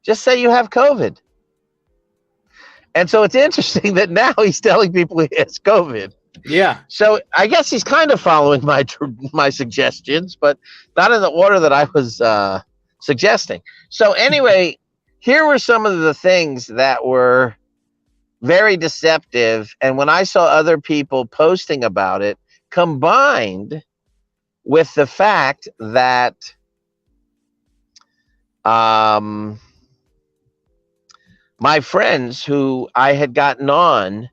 just say you have COVID. And so it's interesting that now he's telling people he has COVID. Yeah. So I guess he's kind of following my suggestions, but not in the order that I was suggesting. So anyway, here were some of the things that were very deceptive. And when I saw other people posting about it, combined with the fact that my friends who I had gotten on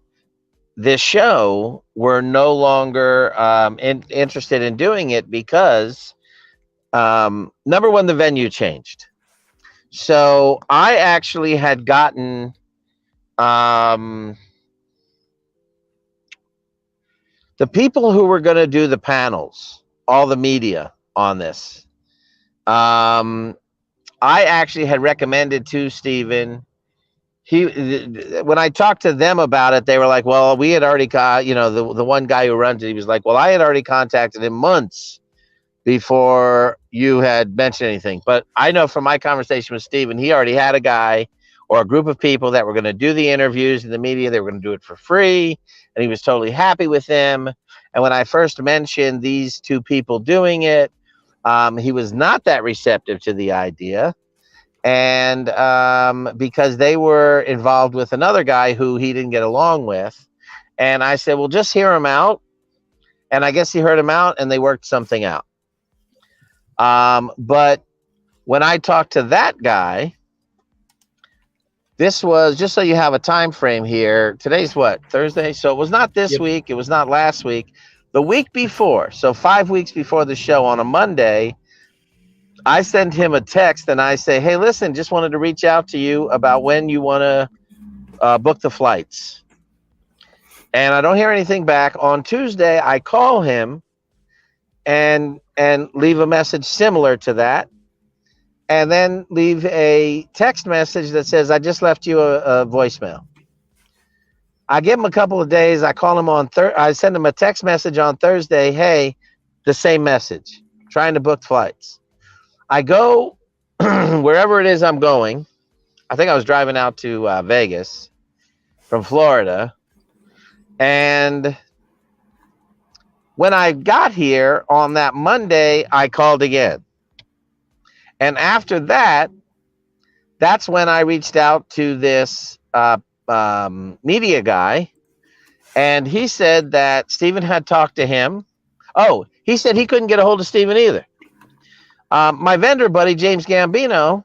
this show were no longer interested in doing it because, number one, the venue changed. So I actually had gotten the people who were going to do the panels, all the media on this. I actually had recommended to Steven. When I talked to them about it, they were like, well, we had already got, the one guy who runs it, he was like, well, I had already contacted him months before you had mentioned anything. But I know from my conversation with Steven, he already had a guy or a group of people that were going to do the interviews in the media. They were going to do it for free, and he was totally happy with them. And when I first mentioned these two people doing it, he was not that receptive to the idea. And because they were involved with another guy who he didn't get along with. And I said, well, just hear him out. And I guess he heard him out and they worked something out. But when I talked to that guy, this was, just so you have a time frame here, today's what, Thursday? So it was not this week. It was not last week. The week before, so 5 weeks before the show on a Monday, I send him a text and I say, hey, listen, just wanted to reach out to you about when you want to book the flights. And I don't hear anything back. On Tuesday, I call him and leave a message similar to that. And then leave a text message that says, I just left you a voicemail. I give him a couple of days. I call him on I send him a text message on Thursday. Hey, the same message, trying to book flights. I go wherever it is I'm going. I think I was driving out to Vegas from Florida. And when I got here on that Monday, I called again. And after that, that's when I reached out to this media guy. And he said that Steven had talked to him. Oh, he said he couldn't get a hold of Steven either. My vendor buddy, James Gambino,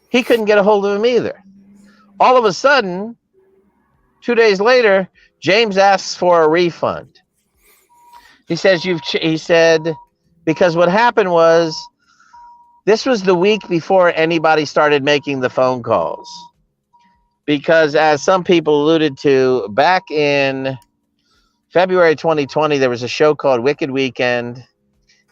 He couldn't get a hold of him either. All of a sudden, 2 days later, James asks for a refund. He says, he said, because what happened was, this was the week before anybody started making the phone calls. Because as some people alluded to, back in February 2020, there was a show called Wicked Weekend,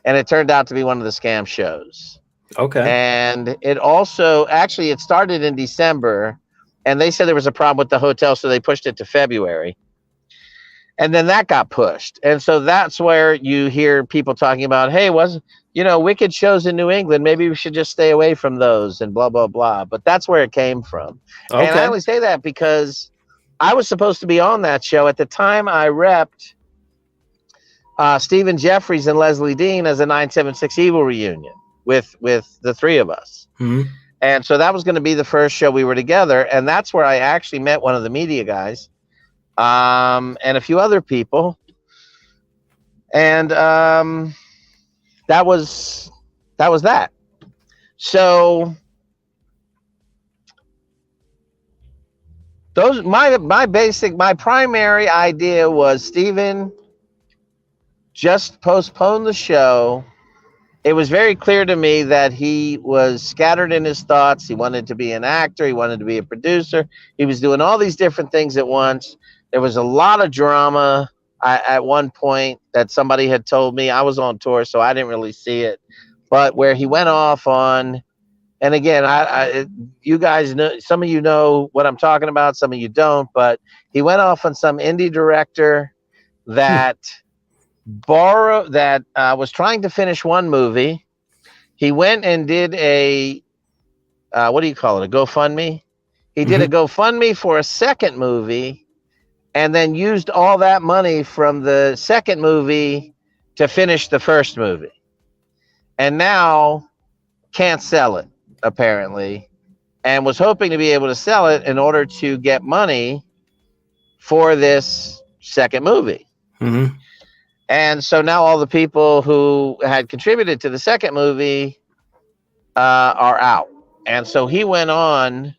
and it turned out to be one of the scam shows. Okay. And it also, actually, it started in December, and they said there was a problem with the hotel, so they pushed it to February. And then that got pushed. And so that's where you hear people talking about, hey, Wicked shows in New England, maybe we should just stay away from those and blah, blah, blah. But that's where it came from. Okay. And I only say that because I was supposed to be on that show. At the time, I repped Stephen Jeffries and Leslie Dean as a 976 Evil reunion with the three of us. Mm-hmm. And so that was going to be the first show we were together. And that's where I actually met one of the media guys. And a few other people, and that was that. So those my primary idea was, Stephen, just postpone the show. It was very clear to me that he was scattered in his thoughts. He wanted to be an actor. He wanted to be a producer. He was doing all these different things at once. There was a lot of drama at one point that somebody had told me. I was on tour, so I didn't really see it. But where he went off on, and again, you guys know, some of you know what I'm talking about, some of you don't, but he went off on some indie director that was trying to finish one movie. He went and did a, what do you call it, a GoFundMe? He did a GoFundMe for a second movie, and then used all that money from the second movie to finish the first movie. And now can't sell it, apparently, and was hoping to be able to sell it in order to get money for this second movie. Mm-hmm. And so now all the people who had contributed to the second movie are out. And so he went on,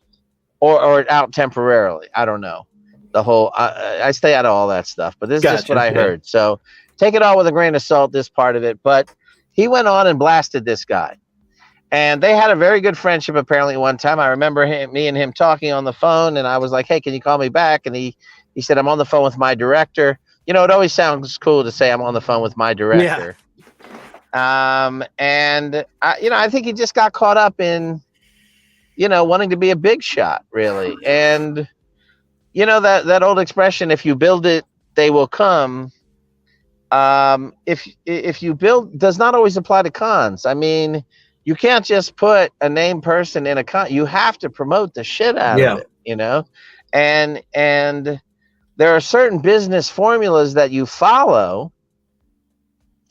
or out temporarily. I don't know. The whole, I stay out of all that stuff, but this is just what I heard. So take it all with a grain of salt, this part of it. But he went on and blasted this guy. And they had a very good friendship apparently one time. I remember me and him talking on the phone, and I was like, hey, can you call me back? And he said, I'm on the phone with my director. You know, it always sounds cool to say I'm on the phone with my director. Yeah. And I think he just got caught up in, wanting to be a big shot, really. And that old expression, if you build it, they will come. If you build, does not always apply to cons. I mean, you can't just put a named person in a con. You have to promote the shit out of it, and there are certain business formulas that you follow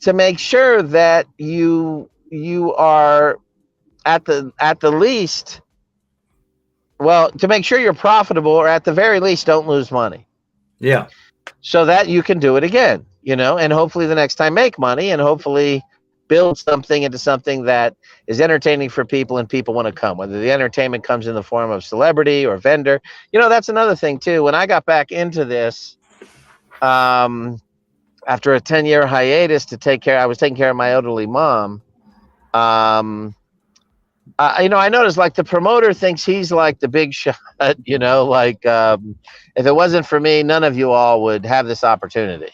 to make sure that you are at the least, well, to make sure you're profitable, or at the very least don't lose money. Yeah. So that you can do it again, and hopefully the next time make money, and hopefully build something into something that is entertaining for people and people want to come, whether the entertainment comes in the form of celebrity or vendor. That's another thing too. When I got back into this, after a 10-year hiatus I was taking care of my elderly mom. I noticed, like, the promoter thinks he's like the big shot, if it wasn't for me, none of you all would have this opportunity.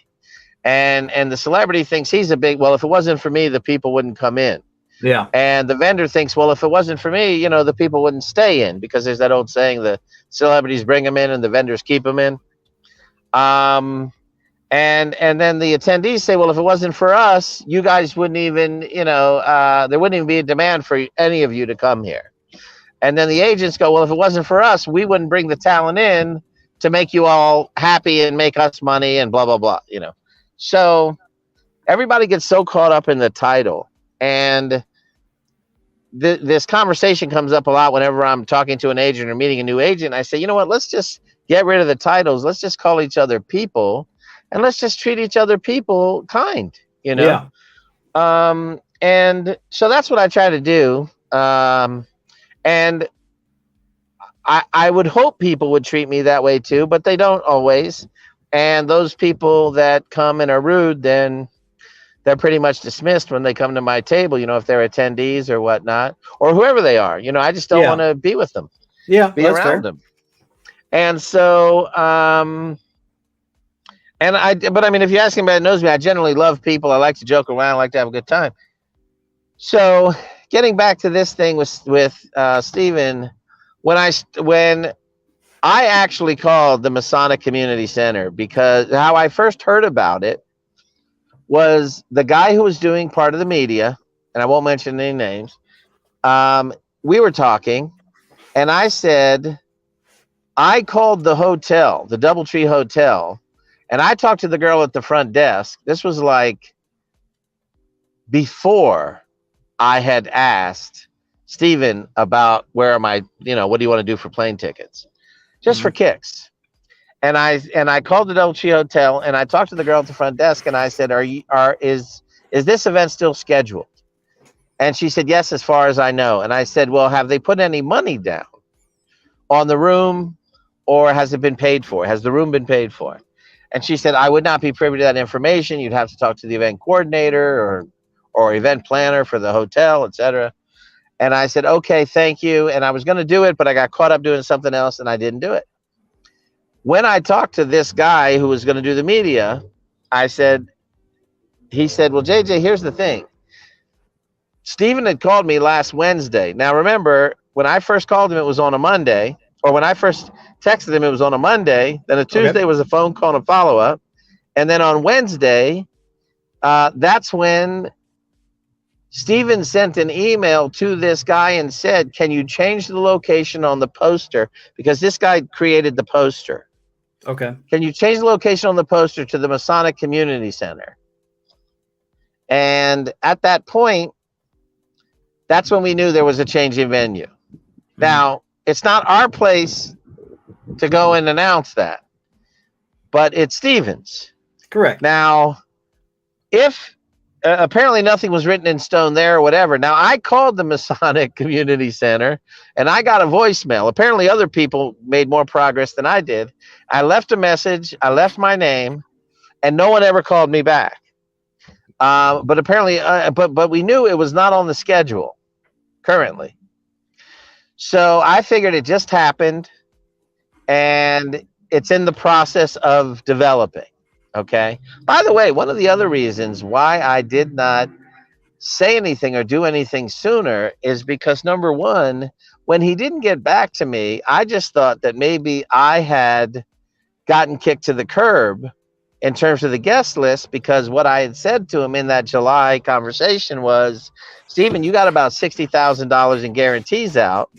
And the celebrity thinks he's if it wasn't for me, the people wouldn't come in. Yeah. And the vendor thinks, well, if it wasn't for me, the people wouldn't stay in, because there's that old saying, the celebrities bring them in and the vendors keep them in. And then the attendees say, well, if it wasn't for us, you guys wouldn't even, there wouldn't even be a demand for any of you to come here. And then the agents go, well, if it wasn't for us, we wouldn't bring the talent in to make you all happy and make us money and blah, blah, blah, So everybody gets so caught up in the title. And this conversation comes up a lot whenever I'm talking to an agent or meeting a new agent. I say, you know what, let's just get rid of the titles. Let's just call each other people, and let's just treat each other people kind, Yeah. And so that's what I try to do. And I would hope people would treat me that way too, but they don't always. And those people that come and are rude, then they're pretty much dismissed when they come to my table, if they're attendees or whatnot, or whoever they are. I just don't want to be with them, Yeah, be that's around fair. them. And so, but I mean, if you ask anybody that knows me, I generally love people. I like to joke around. I like to have a good time. So getting back to this thing with Stephen, when I actually called the Masonic Community Center, because how I first heard about it was the guy who was doing part of the media, and I won't mention any names. We were talking, and I said, I called the hotel, the Doubletree Hotel, and I talked to the girl at the front desk. This was like before I had asked Stephen about where am I, what do you want to do for plane tickets? Just for kicks. And I called the Doubletree Hotel, and I talked to the girl at the front desk, and I said, is this event still scheduled? And she said, yes, as far as I know. And I said, well, have they put any money down on the room, or has it been paid for? Has the room been paid for? And she said, I would not be privy to that information. You'd have to talk to the event coordinator or event planner for the hotel, etc. And I said, okay, thank you. And I was going to do it, but I got caught up doing something else, and I didn't do it. When I talked to this guy who was going to do the media, he said, well, JJ, here's the thing. Stephen had called me last Wednesday. Now, remember, when I first called him, it was on a Monday. Or when I first texted him, it was on a Monday. Then a Tuesday was a phone call and a follow-up. And then on Wednesday, that's when Stephen sent an email to this guy and said, can you change the location on the poster? Because this guy created the poster. Okay. Can you change the location on the poster to the Masonic Community Center? And at that point, that's when we knew there was a change in venue. Now, it's not our place to go and announce that, but it's Stephen's. Correct. Now, if apparently nothing was written in stone there or whatever. Now, I called the Masonic Community Center, and I got a voicemail. Apparently other people made more progress than I did. I left a message. I left my name, and no one ever called me back. But apparently, but we knew it was not on the schedule currently. So I figured it just happened, and it's in the process of developing. Okay. By the way, one of the other reasons why I did not say anything or do anything sooner is because, number one, when he didn't get back to me, I just thought that maybe I had gotten kicked to the curb in terms of the guest list, because what I had said to him in that July conversation was, Stephen, you got about $60,000 in guarantees out.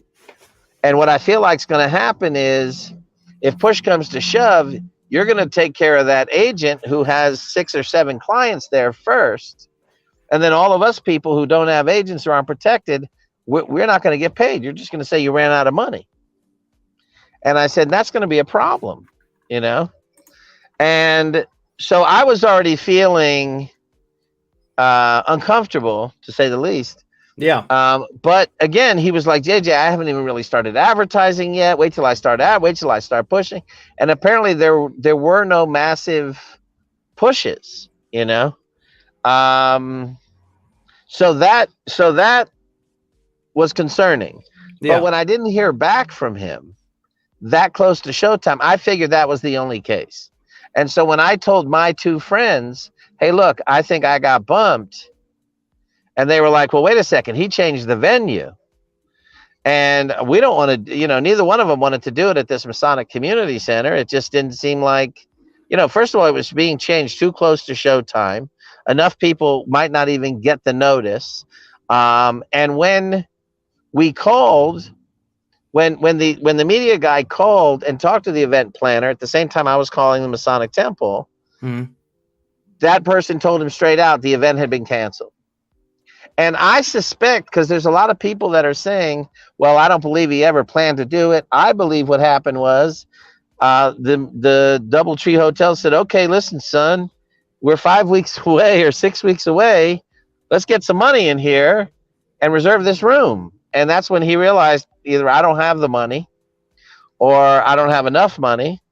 And what I feel like is going to happen is, if push comes to shove, you're going to take care of that agent who has 6 or 7 clients there first. And then all of us people who don't have agents or aren't protected, we're not going to get paid. You're just going to say you ran out of money. And I said, that's going to be a problem, And so I was already feeling uncomfortable, to say the least. Yeah. But again, he was like, JJ, I haven't even really started advertising yet. Wait till I start pushing. And apparently there were no massive pushes, So that was concerning. Yeah. But when I didn't hear back from him that close to showtime, I figured that was the only case. And so when I told my 2 friends, hey, look, I think I got bumped. And they were like, well, wait a second. He changed the venue. And we don't want to, neither one of them wanted to do it at this Masonic Community Center. It just didn't seem like, first of all, it was being changed too close to showtime. Enough people might not even get the notice. And when we called, when the media guy called and talked to the event planner at the same time I was calling the Masonic Temple, that person told him straight out the event had been canceled. And I suspect, because there's a lot of people that are saying, well, I don't believe he ever planned to do it. I believe what happened was the Doubletree Hotel said, okay, listen, son, we're 5 weeks away or 6 weeks away. Let's get some money in here and reserve this room. And that's when he realized, either I don't have the money, or I don't have enough money,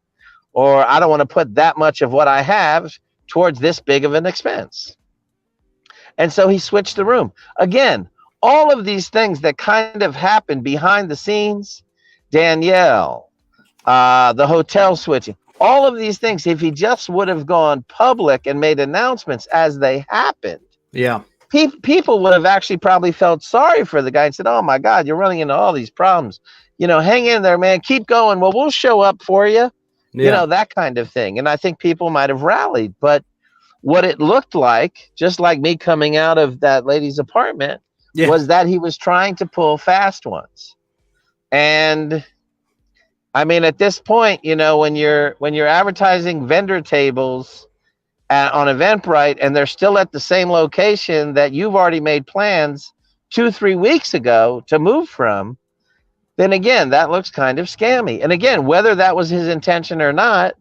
or I don't want to put that much of what I have towards this big of an expense. And so he switched the room. Again, all of these things that kind of happened behind the scenes, Danielle, the hotel switching, all of these things, if he just would have gone public and made announcements as they happened, Yeah. people would have actually probably felt sorry for the guy and said, oh my God, you're running into all these problems. Hang in there, man. Keep going. Well, we'll show up for you. Yeah. That kind of thing. And I think people might have rallied. But what it looked like, just like me coming out of that lady's apartment, was that he was trying to pull fast ones. And I mean, at this point, when you're advertising vendor tables on Eventbrite and they're still at the same location that you've already made plans 2-3 weeks ago to move from, then again, that looks kind of scammy. And again, whether that was his intention or not,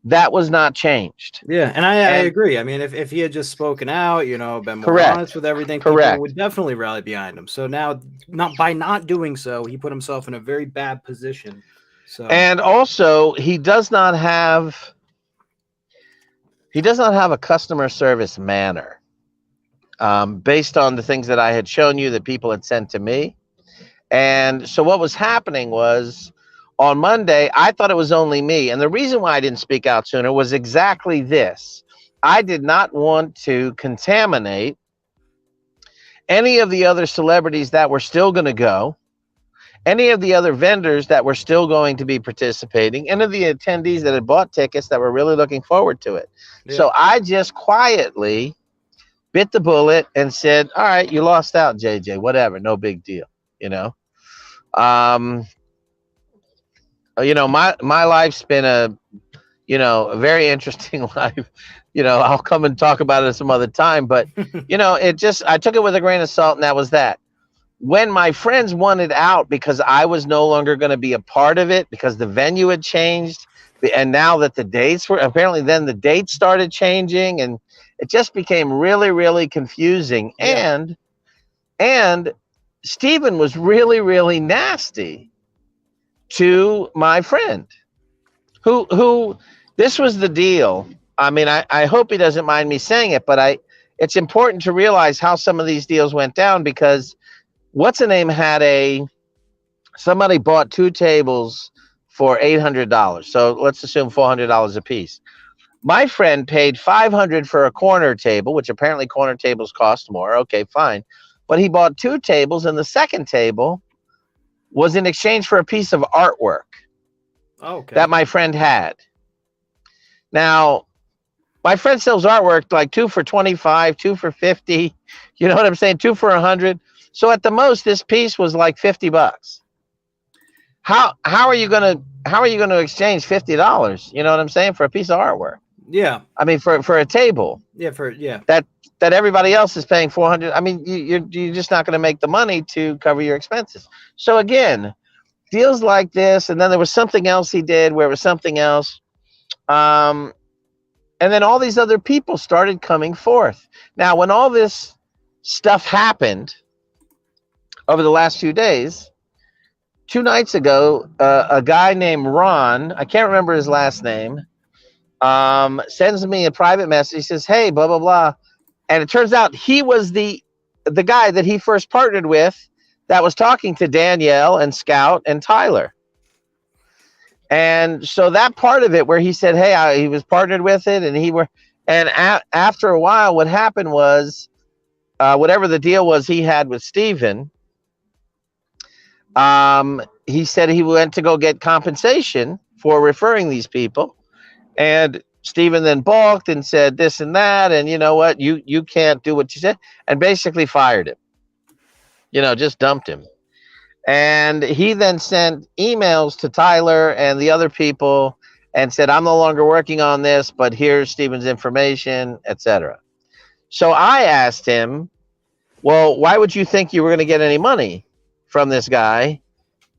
that was not changed. Yeah, and I agree. I mean, if he had just spoken out, been more honest with everything, people would definitely rally behind him. So now, by not doing so, he put himself in a very bad position. So, and also, he does not have a customer service manner, based on the things that I had shown you that people had sent to me. And so what was happening was, on Monday, I thought it was only me. And the reason why I didn't speak out sooner was exactly this. I did not want to contaminate any of the other celebrities that were still going to go, any of the other vendors that were still going to be participating, any of the attendees that had bought tickets that were really looking forward to it. Yeah. So I just quietly bit the bullet and said, all right, you lost out, JJ, whatever, no big deal, my life's been a very interesting life. I'll come and talk about it some other time, but I took it with a grain of salt, and that was that. When my friends wanted out because I was no longer going to be a part of it because the venue had changed, and now that the dates were, apparently then the dates started changing, and it just became really, really confusing. Yeah. And Stephen was really, really nasty to my friend who this was the deal. I mean, I hope he doesn't mind me saying it, but it's important to realize how some of these deals went down, because what's-a-name had somebody bought 2 tables for $800. So let's assume $400 a piece. My friend paid $500 for a corner table, which apparently corner tables cost more. Okay, fine. But he bought 2 tables, and the second table was in exchange for a piece of artwork that my friend had. Now, my friend sells artwork like 2 for $25, 2 for $50. You know what I'm saying? 2 for $100. So at the most, this piece was like $50. How are you gonna exchange $50? You know what I'm saying, for a piece of artwork? Yeah. I mean, for a table. Yeah. That everybody else is paying $400. I mean, you're just not going to make the money to cover your expenses. So again, deals like this, and then there was something else he did where it was something else, and then all these other people started coming forth. Now, when all this stuff happened over the last few days, 2 nights ago, a guy named Ron, I can't remember his last name, sends me a private message. He says, hey, blah, blah, blah. And it turns out he was the guy that he first partnered with that was talking to Danielle and Scout and Tyler. And so that part of it where he said, hey, he was partnered with it, and after a while, what happened was, whatever the deal was he had with Stephen, he said he went to go get compensation for referring these people. And Stephen then balked and said this and that, and you know what, you can't do what you said, and basically fired him, just dumped him. And he then sent emails to Tyler and the other people and said, I'm no longer working on this, but here's Stephen's information, etc. So I asked him, well, why would you think you were going to get any money from this guy?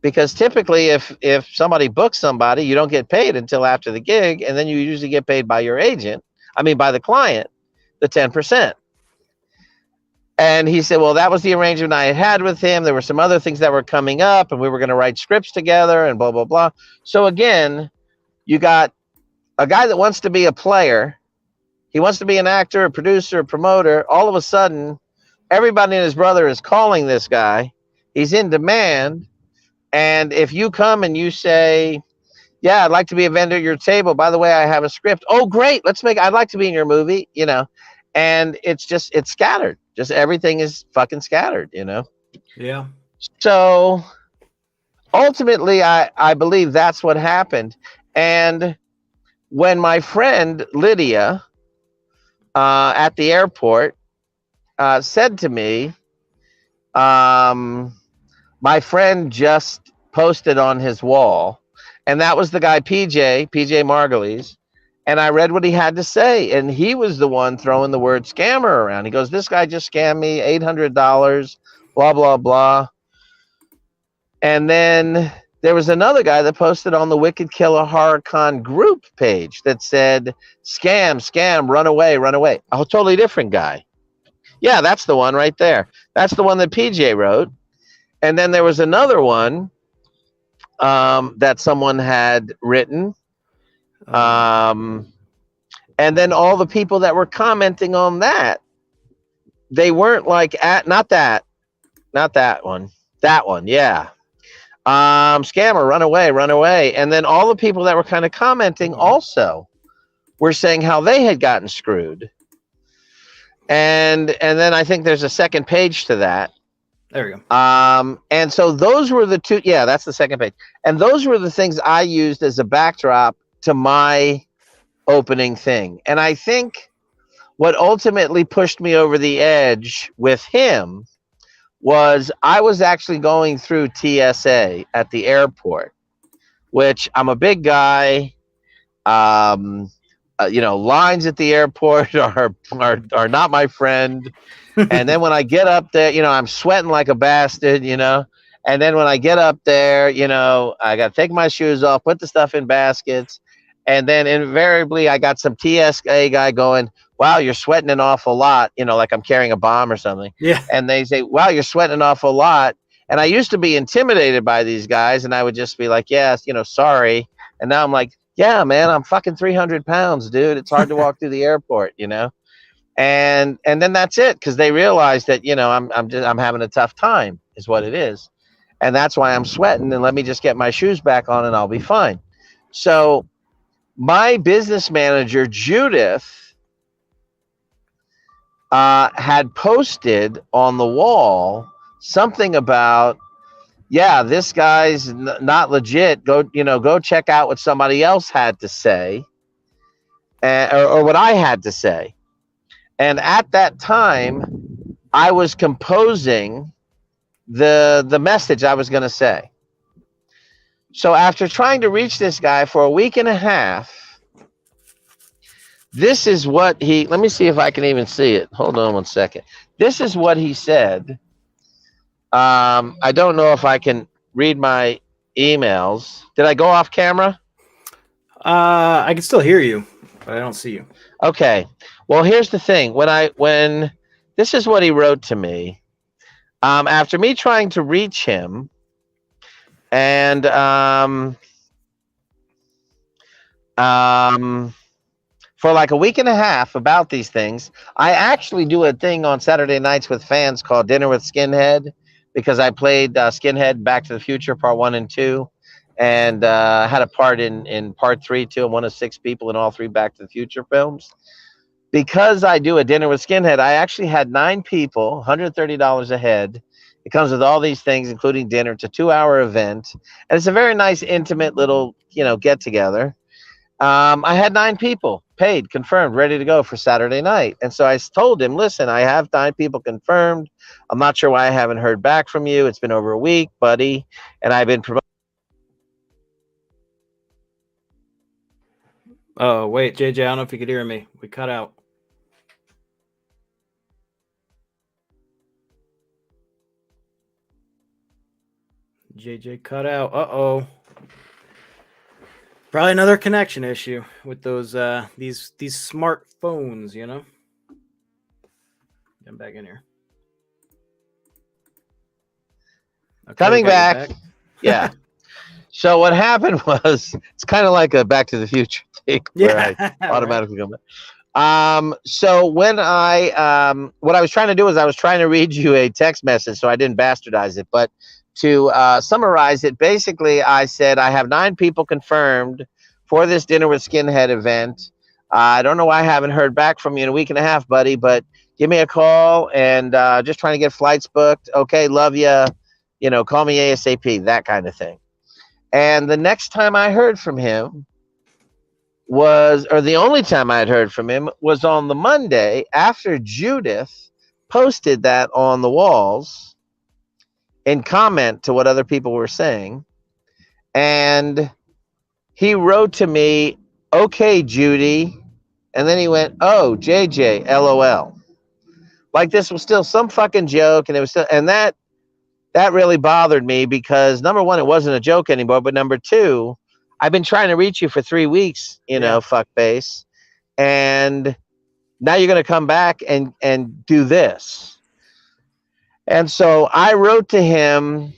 Because typically if somebody books somebody, you don't get paid until after the gig, and then you usually get paid by your agent, by the client, the 10%. And he said, well, that was the arrangement I had with him. There were some other things that were coming up, and we were going to write scripts together and blah, blah, blah. So again, you got a guy that wants to be a player. He wants to be an actor, a producer, a promoter. All of a sudden, everybody and his brother is calling this guy. He's in demand. And if you come and you say, yeah, I'd like to be a vendor at your table. By the way, I have a script. Oh, great. I'd like to be in your movie, and it's scattered. Just everything is fucking scattered, Yeah. So ultimately, I believe that's what happened. And when my friend Lydia at the airport said to me, my friend just posted on his wall, and that was the guy, PJ Margulies. And I read what he had to say, and he was the one throwing the word scammer around. He goes, this guy just scammed me $800, blah, blah, blah. And then there was another guy that posted on the Wicked Killah HorrorCon group page that said, scam, run away, run away. A totally different guy. Yeah, that's the one right there. That's the one that PJ wrote. And then there was another one that someone had written. And then all the people that were commenting on that, they weren't like not that one, yeah. Scammer, run away. And then all the people that were kind of commenting also were saying how they had gotten screwed. And then I think there's a second page to that. There we go. And so those were the two. Yeah, that's the second page. And those were the things I used as a backdrop to my opening thing. And I think what ultimately pushed me over the edge with him was I was actually going through TSA at the airport, which I'm a big guy. Lines at the airport are not my friend. And then when I get up there, I'm sweating like a bastard, And then when I get up there, I got to take my shoes off, put the stuff in baskets. And then invariably I got some TSA guy going, wow, you're sweating an awful lot, like I'm carrying a bomb or something. Yeah. And they say, wow, you're sweating an awful lot. And I used to be intimidated by these guys, and I would just be like, yes, sorry. And now I'm like, yeah, man, I'm fucking 300 pounds, dude. It's hard to walk through the airport, And then that's it, because they realize that, I'm having a tough time is what it is. And that's why I'm sweating, and let me just get my shoes back on and I'll be fine. So my business manager, Judith, had posted on the wall something about, yeah, this guy's not legit. Go check out what somebody else had to say, or what I had to say. And at that time, I was composing the message I was going to say. So after trying to reach this guy for a week and a half, this is what let me see if I can even see it. Hold on one second. This is what he said. I don't know if I can read my emails. Did I go off camera? I can still hear you, but I don't see you. Okay. Well, here's the thing. When this is what he wrote to me. After me trying to reach him, and for like a week and a half about these things, I actually do a thing on Saturday nights with fans called Dinner with Skinhead, because I played Skinhead Back to the Future Part 1 and 2, and had a part in Part 3 too. I'm one of 6 people in all 3 Back to the Future films. Because I do a Dinner with Skinhead, I actually had 9 people, $130 a head. It comes with all these things, including dinner. It's a 2-hour event, and it's a very nice, intimate little, get together. I had 9 people paid, confirmed, ready to go for Saturday night. And so I told him, listen, I have 9 people confirmed. I'm not sure why I haven't heard back from you. It's been over a week, buddy. And I've been promoting. Oh, wait, JJ, I don't know if you could hear me. We cut out. JJ cut out. Uh-oh. Probably another connection issue with those these smartphones, Get back in here. Okay, we Coming got your back, yeah. So what happened was, it's kind of like a Back to the Future thing where I Yeah, right. automatically come back. So when what I was trying to do is I was trying to read you a text message, so I didn't bastardize it. But to summarize it, basically, I said I have 9 people confirmed for this Dinner with Skinhead event. I don't know why I haven't heard back from you in a week and a half, buddy, but give me a call, and just trying to get flights booked. Okay, love you. You know, call me ASAP, that kind of thing. And the next time I heard from him or the only time I had heard from him was on the Monday after Judith posted that on the walls in comment to what other people were saying. And he wrote to me, "Okay, Judy." And then he went, "Oh, JJ, LOL." Like this was still some fucking joke. And it was still, and that really bothered me because number one, it wasn't a joke anymore. But number two, I've been trying to reach you for 3 weeks, Yeah. fuck face. And now you're going to come back and do this. And so I wrote to him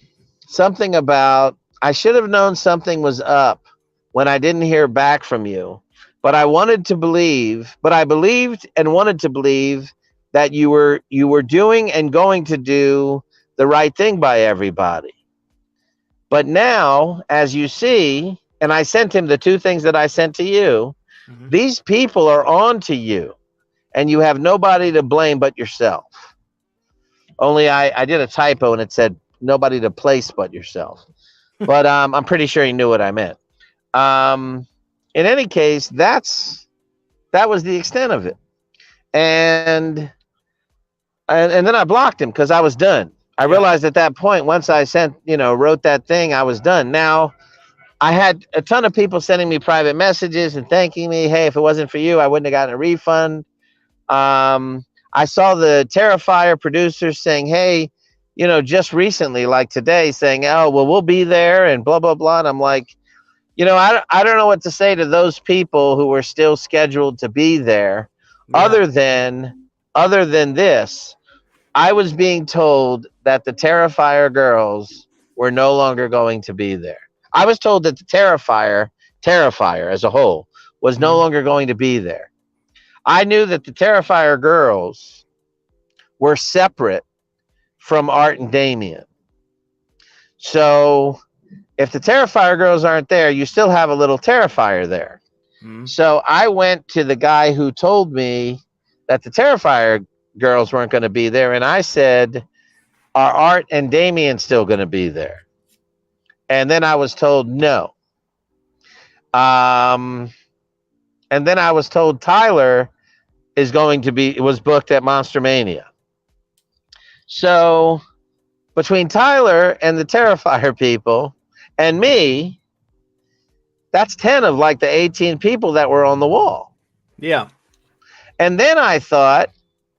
something about, I should have known something was up when I didn't hear back from you. But I believed and wanted to believe that you were doing and going to do the right thing by everybody. But now, as you see, and I sent him the 2 things that I sent to you, Mm-hmm. these people are on to you, and you have nobody to blame but yourself. Only I did a typo and it said nobody to place but yourself. But I'm pretty sure he knew what I meant. In any case, that was the extent of it. And then I blocked him because I was done. I realized at that point, once I wrote that thing, I was done. Now, I had a ton of people sending me private messages and thanking me. Hey, if it wasn't for you, I wouldn't have gotten a refund. I saw the Terrifier producers saying, hey, just recently, like today, saying, oh, well, we'll be there and blah, blah, blah. And I'm like, I don't know what to say to those people who were still scheduled to be there. Yeah. Other than this, I was being told that the Terrifier girls were no longer going to be there. I was told that the Terrifier as a whole was no longer going to be there. I knew that the Terrifier girls were separate from Art and Damien. So if the Terrifier girls aren't there, you still have a little Terrifier there. Mm-hmm. So I went to the guy who told me that the Terrifier girls weren't going to be there, and I said, are Art and Damien still going to be there? And then I was told no. And then I was told Tyler was booked at Monster Mania. So between Tyler and the Terrifier people and me, that's 10 of like the 18 people that were on the wall. Yeah. And then I thought,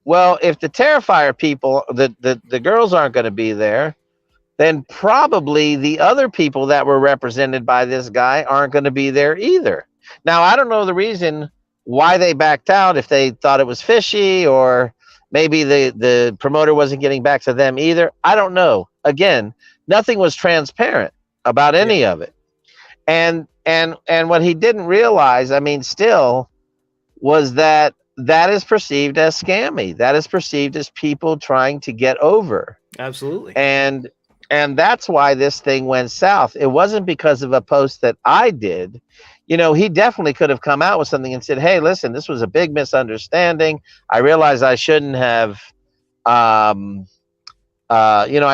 well, if the Terrifier people, the girls aren't going to be there, then probably the other people that were represented by this guy aren't going to be there either. Now, I don't know the reason why they backed out, if they thought it was fishy or maybe the promoter wasn't getting back to them either. I don't know. Again, nothing was transparent about any of it. And what he didn't realize, still, was that is perceived as scammy. That is perceived as people trying to get over. Absolutely. And that's why this thing went south. It wasn't because of a post that I did. He definitely could have come out with something and said, hey, listen, this was a big misunderstanding. I realize I shouldn't have, I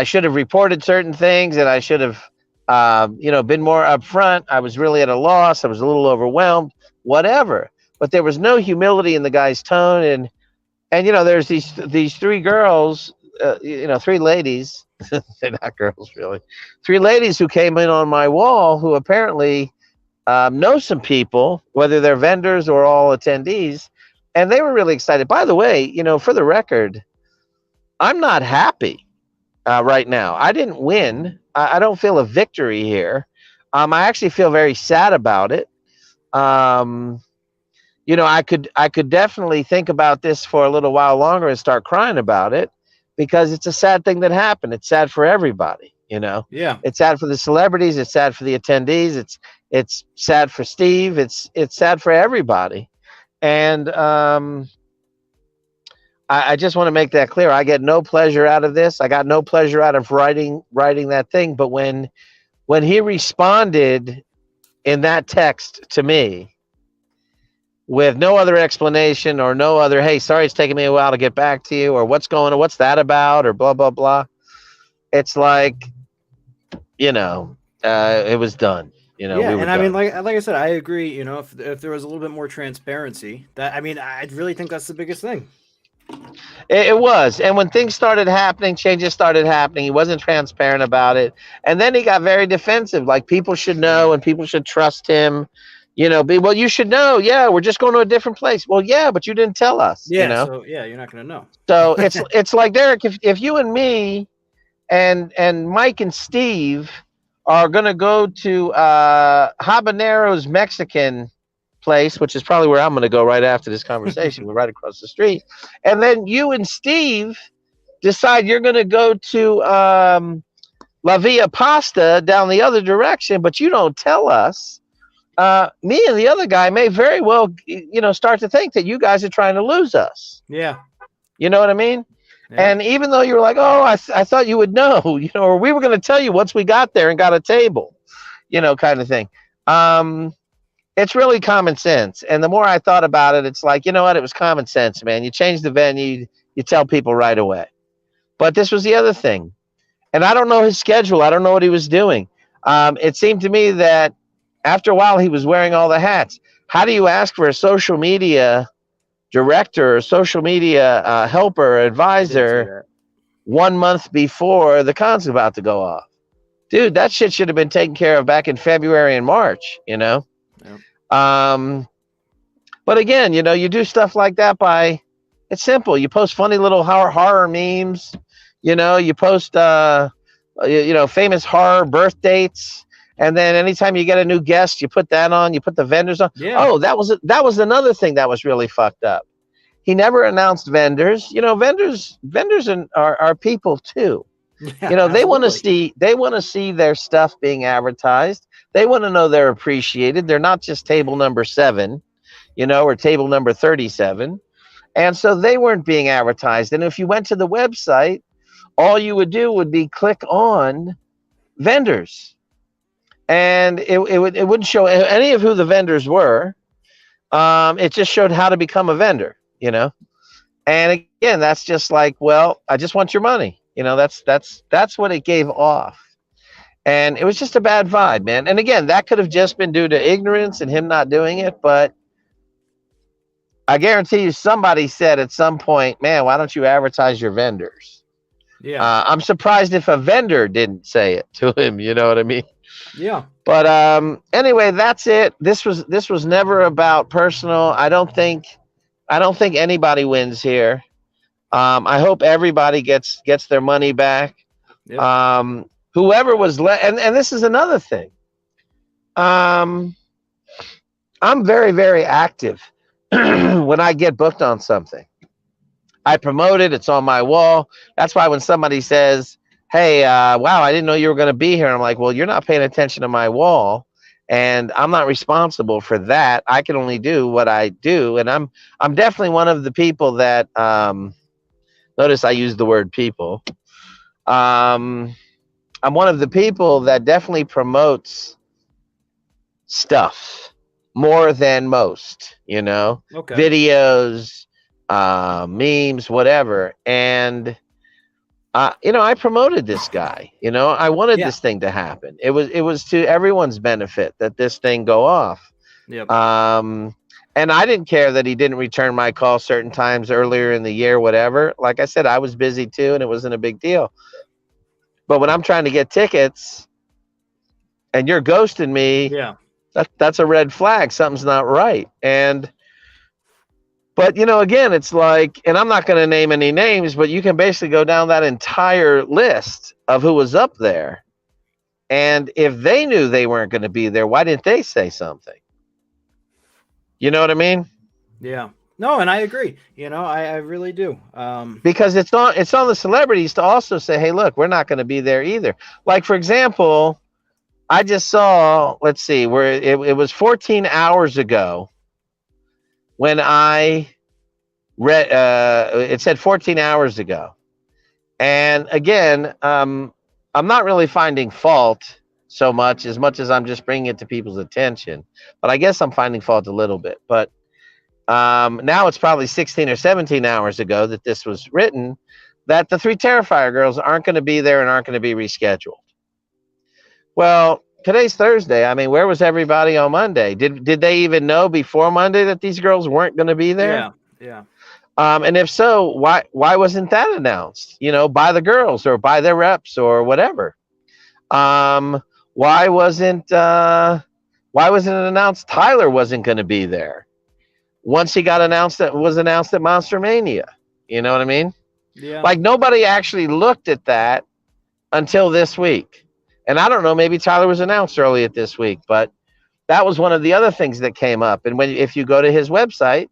should have reported certain things, and I should have, been more upfront. I was really at a loss. I was a little overwhelmed, whatever. But there was no humility in the guy's tone. And there's these 3 girls, 3 ladies, they're not girls really, 3 ladies who came in on my wall who apparently know some people, whether they're vendors or all attendees, and they were really excited. By the way, for the record, I'm not happy right now. I didn't win. I don't feel a victory here. I actually feel very sad about it. I could definitely think about this for a little while longer and start crying about it, because it's a sad thing that happened. It's sad for everybody. You know, Yeah. it's sad for the celebrities. It's sad for the attendees. It's sad for Steve. It's sad for everybody. And I just want to make that clear. I get no pleasure out of this. I got no pleasure out of writing that thing. But when he responded in that text to me with no other explanation or no other, hey, sorry it's taking me a while to get back to you, or what's going on, what's that about, or blah blah blah, it's like, it was done. Yeah, we were and I mean, done. like I said, I agree. If there was a little bit more transparency, that I mean, I really think that's the biggest thing. It was. And when things started happening, changes started happening, he wasn't transparent about it. And then he got very defensive. Like, people should know and people should trust him. Well, you should know. Yeah, we're just going to a different place. Well, yeah, but you didn't tell us. Yeah, so yeah, you're not going to know. So it's like, Derek, if you and me and Mike and Steve are going to go to Habanero's Mexican place, which is probably where I'm going to go right after this conversation. We're right across the street. And then you and Steve decide you're going to go to La Via Pasta down the other direction, but you don't tell us. Me and the other guy may very well, start to think that you guys are trying to lose us. Yeah. You know what I mean? Yeah. And even though you were like, oh, I thought you would know, or we were going to tell you once we got there and got a table, kind of thing. It's really common sense. And the more I thought about it, it's like, you know what? It was common sense, man. You change the venue, you tell people right away. But this was the other thing. And I don't know his schedule. I don't know what he was doing. It seemed to me that after a while, he was wearing all the hats. How do you ask for a social media director, or social media helper, or advisor 1 month before the con's about to go off? Dude, that shit should have been taken care of back in February and March, Yeah. But again, you do stuff like that it's simple. You post funny little horror memes, you post, famous horror birth dates. And then anytime you get a new guest, you put that on, you put the vendors on. Yeah. Oh, that was another thing that was really fucked up. He never announced vendors. Vendors are people too. Yeah, they want to see their stuff being advertised. They want to know they're appreciated. They're not just table number 7, or table number 37. And so they weren't being advertised. And if you went to the website, all you would do would be click on vendors. And it wouldn't show any of who the vendors were. It just showed how to become a vendor, And again, that's just like, well, I just want your money. That's what it gave off. And it was just a bad vibe, man. And again, that could have just been due to ignorance and him not doing it. But I guarantee you somebody said at some point, man, why don't you advertise your vendors? Yeah. I'm surprised if a vendor didn't say it to him. You know what I mean? Yeah. But anyway, that's it. This was never about personal. I don't think anybody wins here. I hope everybody gets their money back. Yep. Whoever was and this is another thing. I'm very, very active when I get booked on something. I promote it. It's on my wall. That's why when somebody says, hey, wow, I didn't know you were going to be here. And I'm like, well, you're not paying attention to my wall, and I'm not responsible for that. I can only do what I do. And I'm definitely one of the people that, notice I use the word people. I'm one of the people that definitely promotes stuff more than most, okay. Videos, memes, whatever. And I promoted this guy. I wanted this thing to happen. It was to everyone's benefit that this thing go off. Yep. And I didn't care that he didn't return my call certain times earlier in the year, whatever. Like I said, I was busy too, and it wasn't a big deal. But when I'm trying to get tickets and you're ghosting me, that's a red flag. Something's not right. But, again, it's like, and I'm not going to name any names, but you can basically go down that entire list of who was up there. And if they knew they weren't going to be there, why didn't they say something? You know what I mean? Yeah. No, and I agree. I really do. Because it's on the celebrities to also say, hey, look, we're not going to be there either. Like, for example, I just saw, let's see, where it was 14 hours ago when I read, it said 14 hours ago. And again, I'm not really finding fault so much as I'm just bringing it to people's attention. But I guess I'm finding fault a little bit. But now it's probably 16 or 17 hours ago that this was written, that the three Terrifier girls aren't going to be there and aren't going to be rescheduled. Well, today's Thursday. I mean, where was everybody on Monday? Did they even know before Monday that these girls weren't going to be there? Yeah, yeah, And if so, why wasn't that announced? By the girls or by their reps or whatever. Um, why wasn't it announced Tyler wasn't going to be there once he got announced at Monster Mania? You know what I mean? yeah. Like, nobody actually looked at that until this week. And I don't know, maybe Tyler was announced earlier this week, but that was one of the other things that came up. And if you go to his website,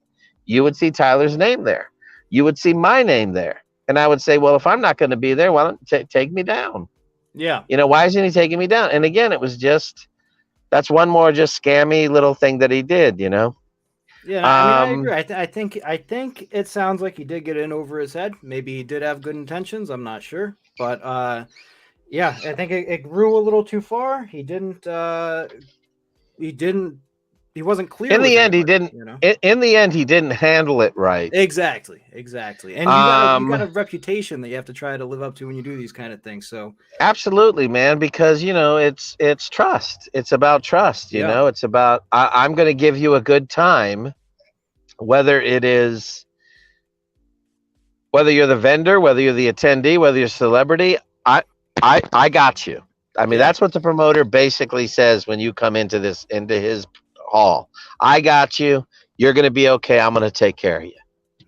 you would see Tyler's name there. You would see my name there. And I would say, well, if I'm not going to be there, why don't take me down? Yeah. Why isn't he taking me down? And again, it was that's one more just scammy little thing that he did, Yeah, I mean, I agree. I think it sounds like he did get in over his head. Maybe he did have good intentions. I'm not sure, but yeah, I think it grew a little too far. He didn't. He wasn't clear. In with the end, he anybody, didn't. In the end, he didn't handle it right. Exactly. And you got a reputation that you have to try to live up to when you do these kind of things. So absolutely, man, because it's trust. It's about trust. Yeah. It's about I'm going to give you a good time, whether you're the vendor, whether you're the attendee, whether you're a celebrity. I got you. I mean, Yeah. that's what the promoter basically says when you come into his hall. I got you. You're going to be okay. I'm going to take care of you.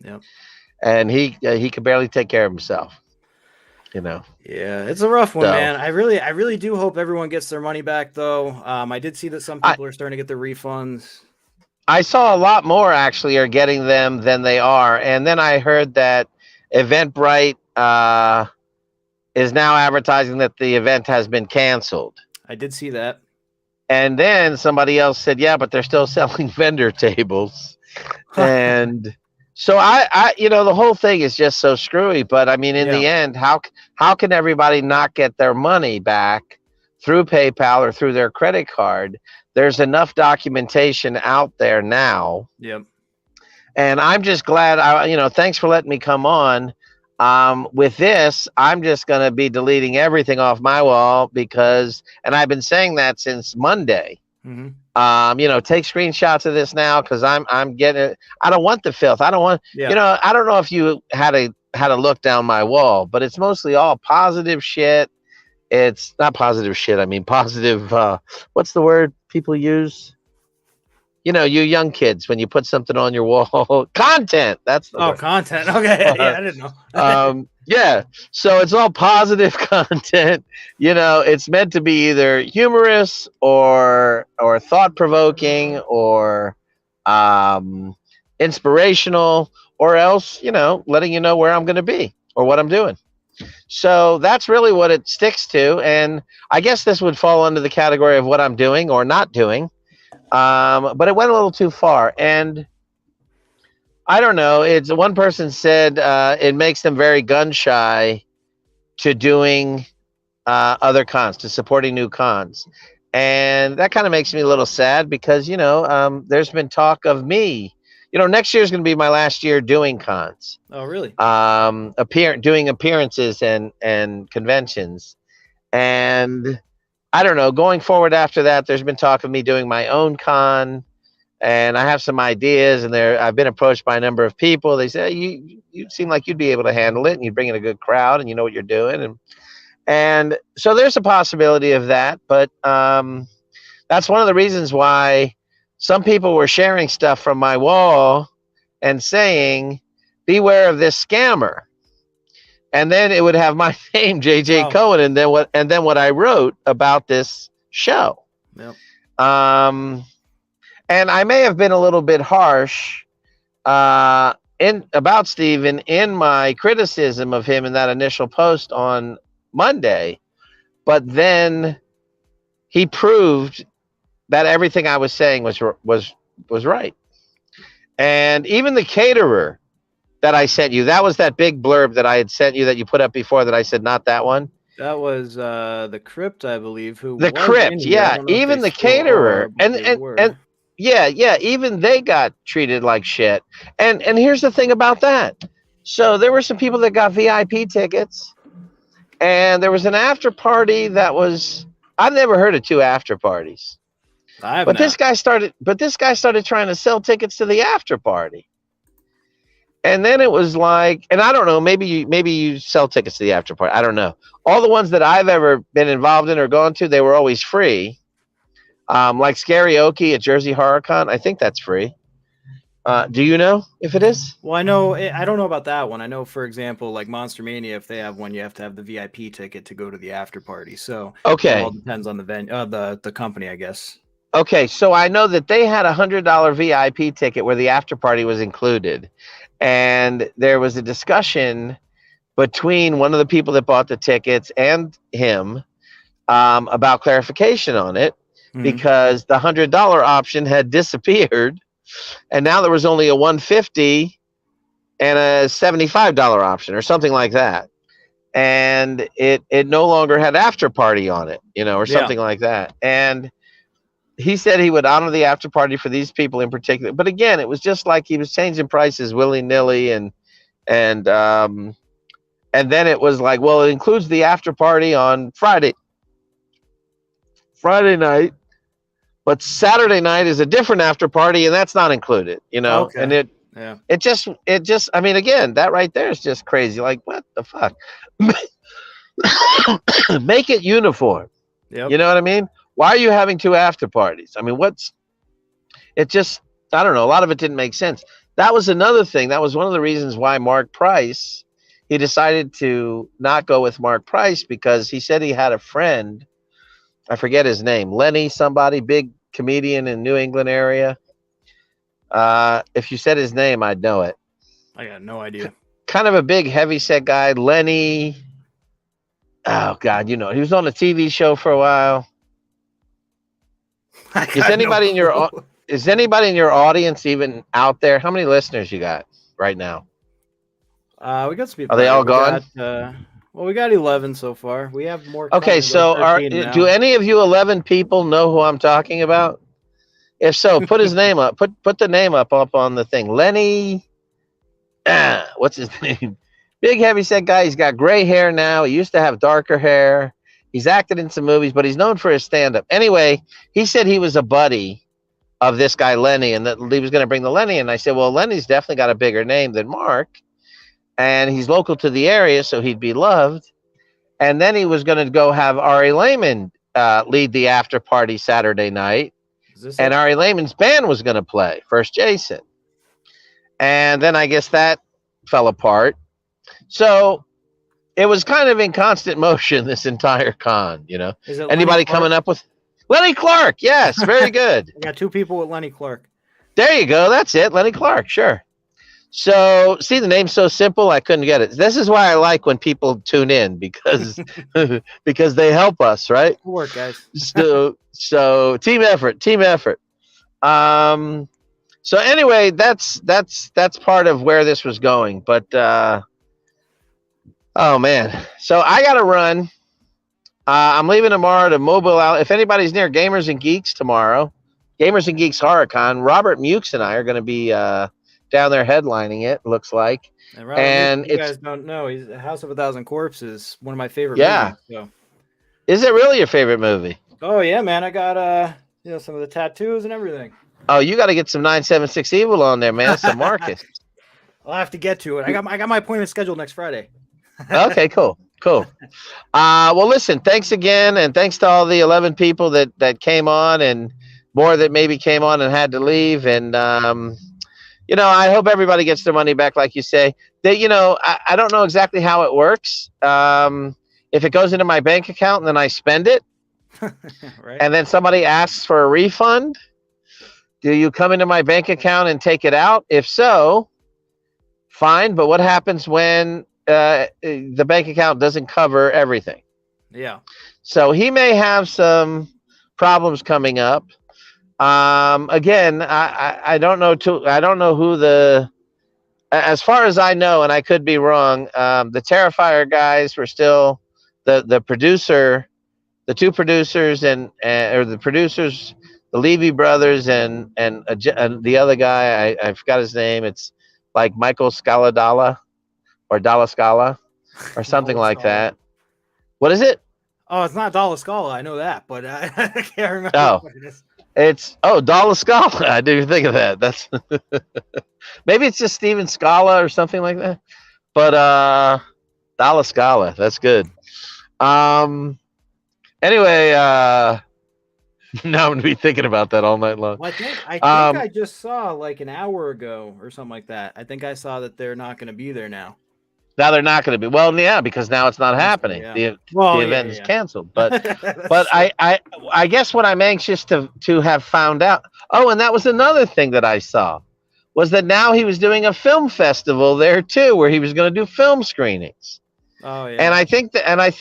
Yeah. And he could barely take care of himself. Yeah, it's a rough one, So, man. I really do hope everyone gets their money back, though. I did see that some people are starting to get their refunds. I saw a lot more actually are getting them than they are. And then I heard that Eventbrite is now advertising that the event has been canceled. I did see that. And then somebody else said, yeah, but they're still selling vendor tables. And so the whole thing is just so screwy. But I mean, in the end, how can everybody not get their money back through PayPal or through their credit card? There's enough documentation out there now. Yep. And I'm just glad, thanks for letting me come on. With this, I'm just going to be deleting everything off my wall and I've been saying that since Monday. Mm-hmm. Take screenshots of this now because I'm getting it. I don't want the filth. I don't want. Yeah. I don't know if you had a look down my wall, but it's mostly all positive shit. It's not positive shit. I mean positive. What's the word people use? You young kids, when you put something on your wall, content. That's the word. Content. Okay. Yeah, I didn't know. Yeah. So it's all positive content. It's meant to be either humorous or thought provoking or inspirational, or else, letting you know where I'm going to be or what I'm doing. So that's really what it sticks to. And I guess this would fall under the category of what I'm doing or not doing. But it went a little too far, and I don't know. It's one person said it makes them very gun shy to doing other cons, to supporting new cons, and that kind of makes me a little sad because there's been talk of me. Next year is going to be my last year doing cons. Oh, really? Doing appearances and conventions, and I don't know, going forward after that, there's been talk of me doing my own con, and I have some ideas, and I've been approached by a number of people. They say, hey, you seem like you'd be able to handle it, and you bring in a good crowd, and you know what you're doing. And so there's a possibility of that, but that's one of the reasons why some people were sharing stuff from my wall and saying, beware of this scammer. And then it would have my name, JJ Cohen, and then what I wrote about this show. Yep. And I may have been a little bit harsh in about Steven in my criticism of him in that initial post on Monday, but then he proved that everything I was saying was right. And even the caterer that I sent you, that was that big blurb that I had sent you that you put up before that I said not that one. That was the Crypt, I believe. The Crypt, yeah. Even the caterer and yeah, even they got treated like shit. And here's the thing about that. So there were some people that got VIP tickets, and there was an after party that was, I've never heard of two after parties. But this guy started trying to sell tickets to the after party. And then it was like, and I don't know, maybe you sell tickets to the after party. I don't know. All the ones that I've ever been involved in or gone to, they were always free. Like Scarioke at Jersey HorrorCon, I think that's free. Do you know if it is? Well, I know. I don't know about that one. I know, for example, like Monster Mania, if they have one, you have to have the VIP ticket to go to the after party. So okay, it all depends on the the company, I guess. Okay, so I know that they had $100 VIP ticket where the after party was included. And there was a discussion between one of the people that bought the tickets and him about clarification on it, because the $100 option had disappeared, and now there was only a $150 and a $75 option or something like that, and it no longer had after party on it, or something like that. And he said he would honor the after party for these people in particular. But again, it was just like he was changing prices willy-nilly, and then it was like, well, it includes the after party on Friday night, but Saturday night is a different after party, and that's not included, Okay. And it just, I mean, again, that right there is just crazy. Like, what the fuck? Make it uniform. Yep. You know what I mean? Why are you having two after parties? I mean, I don't know. A lot of it didn't make sense. That was another thing. That was one of the reasons why Mark Price, he decided to not go with Mark Price, because he said he had a friend, I forget his name, Lenny somebody, big comedian in New England area. If you said his name, I'd know it. I got no idea. Kind of a big heavyset guy, Lenny. Oh God, he was on a TV show for a while. Is anybody in your audience even out there? How many listeners you got right now? We got some people. Are they all gone? We got 11 so far. We have more. Okay, so do any of you 11 people know who I'm talking about? If so, put his name up. Put the name up on the thing. Lenny. What's his name? Big heavyset guy. He's got gray hair now. He used to have darker hair. He's acted in some movies, but he's known for his stand-up. Anyway, he said he was a buddy of this guy, Lenny, and that he was going to bring the Lenny. And I said, well, Lenny's definitely got a bigger name than Mark, and he's local to the area, so he'd be loved. And then he was going to go have Ari Lehman lead the after party Saturday night, and Ari Lehman's band was going to play, First Jason. And then I guess that fell apart. So it was kind of in constant motion, this entire con, Anybody coming up with Lenny Clark? Yes, very good. I got two people with Lenny Clark. There you go. That's it. Lenny Clark, sure. So, see, the name's so simple, I couldn't get it. This is why I like when people tune in, because because they help us, right? Good work, guys. so team effort. So anyway, that's part of where this was going. But oh man, so I gotta run. I'm leaving tomorrow to Mobile. If anybody's near Gamers and Geeks tomorrow, Gamers and Geeks HorrorCon, Robert Mukes and I are going to be down there headlining it. Looks like. And you guys don't know, he's House of a Thousand Corpses, one of my favorite movies. So. Is it really your favorite movie? Oh yeah, man! I got some of the tattoos and everything. Oh, you got to get some 976 Evil on there, man. Some Marcus. I'll have to get to it. I got my appointment scheduled next Friday. Okay, cool. Well, listen, thanks again, and thanks to all the 11 people that came on, and more that maybe came on and had to leave. And I hope everybody gets their money back, like you say. I don't know exactly how it works. If it goes into my bank account and then I spend it, right. And then somebody asks for a refund, Do you come into my bank account and take it out? If so, fine. But what happens when the bank account doesn't cover everything? Yeah. So he may have some problems coming up. Again, I don't know I don't know who as far as I know, and I could be wrong. The Terrifier guys were still the producer, the two producers or the producers, the Levy brothers and the other guy. I forgot his name. It's like Michael Scaladala or Dalla Scala or something Dollar like Scala. that. What is it? Oh, it's not Dollar Scala. I know that, but I can't remember Oh. what it is. It's Dalla Scala. I didn't even think of that. That's maybe it's just Steven Scala or something like that. But Dalla Scala, that's good. Anyway, now I'm gonna be thinking about that all night long. Well, I think I just saw like an hour ago or something like that. I think I saw that they're not going to be there now. Now they're not going to be. Well, yeah, because now it's not happening. Yeah. The event is canceled. But I guess what I'm anxious to have found out. Oh, and that was another thing that I saw was that now he was doing a film festival there too, where he was going to do film screenings. Oh yeah. And I think and I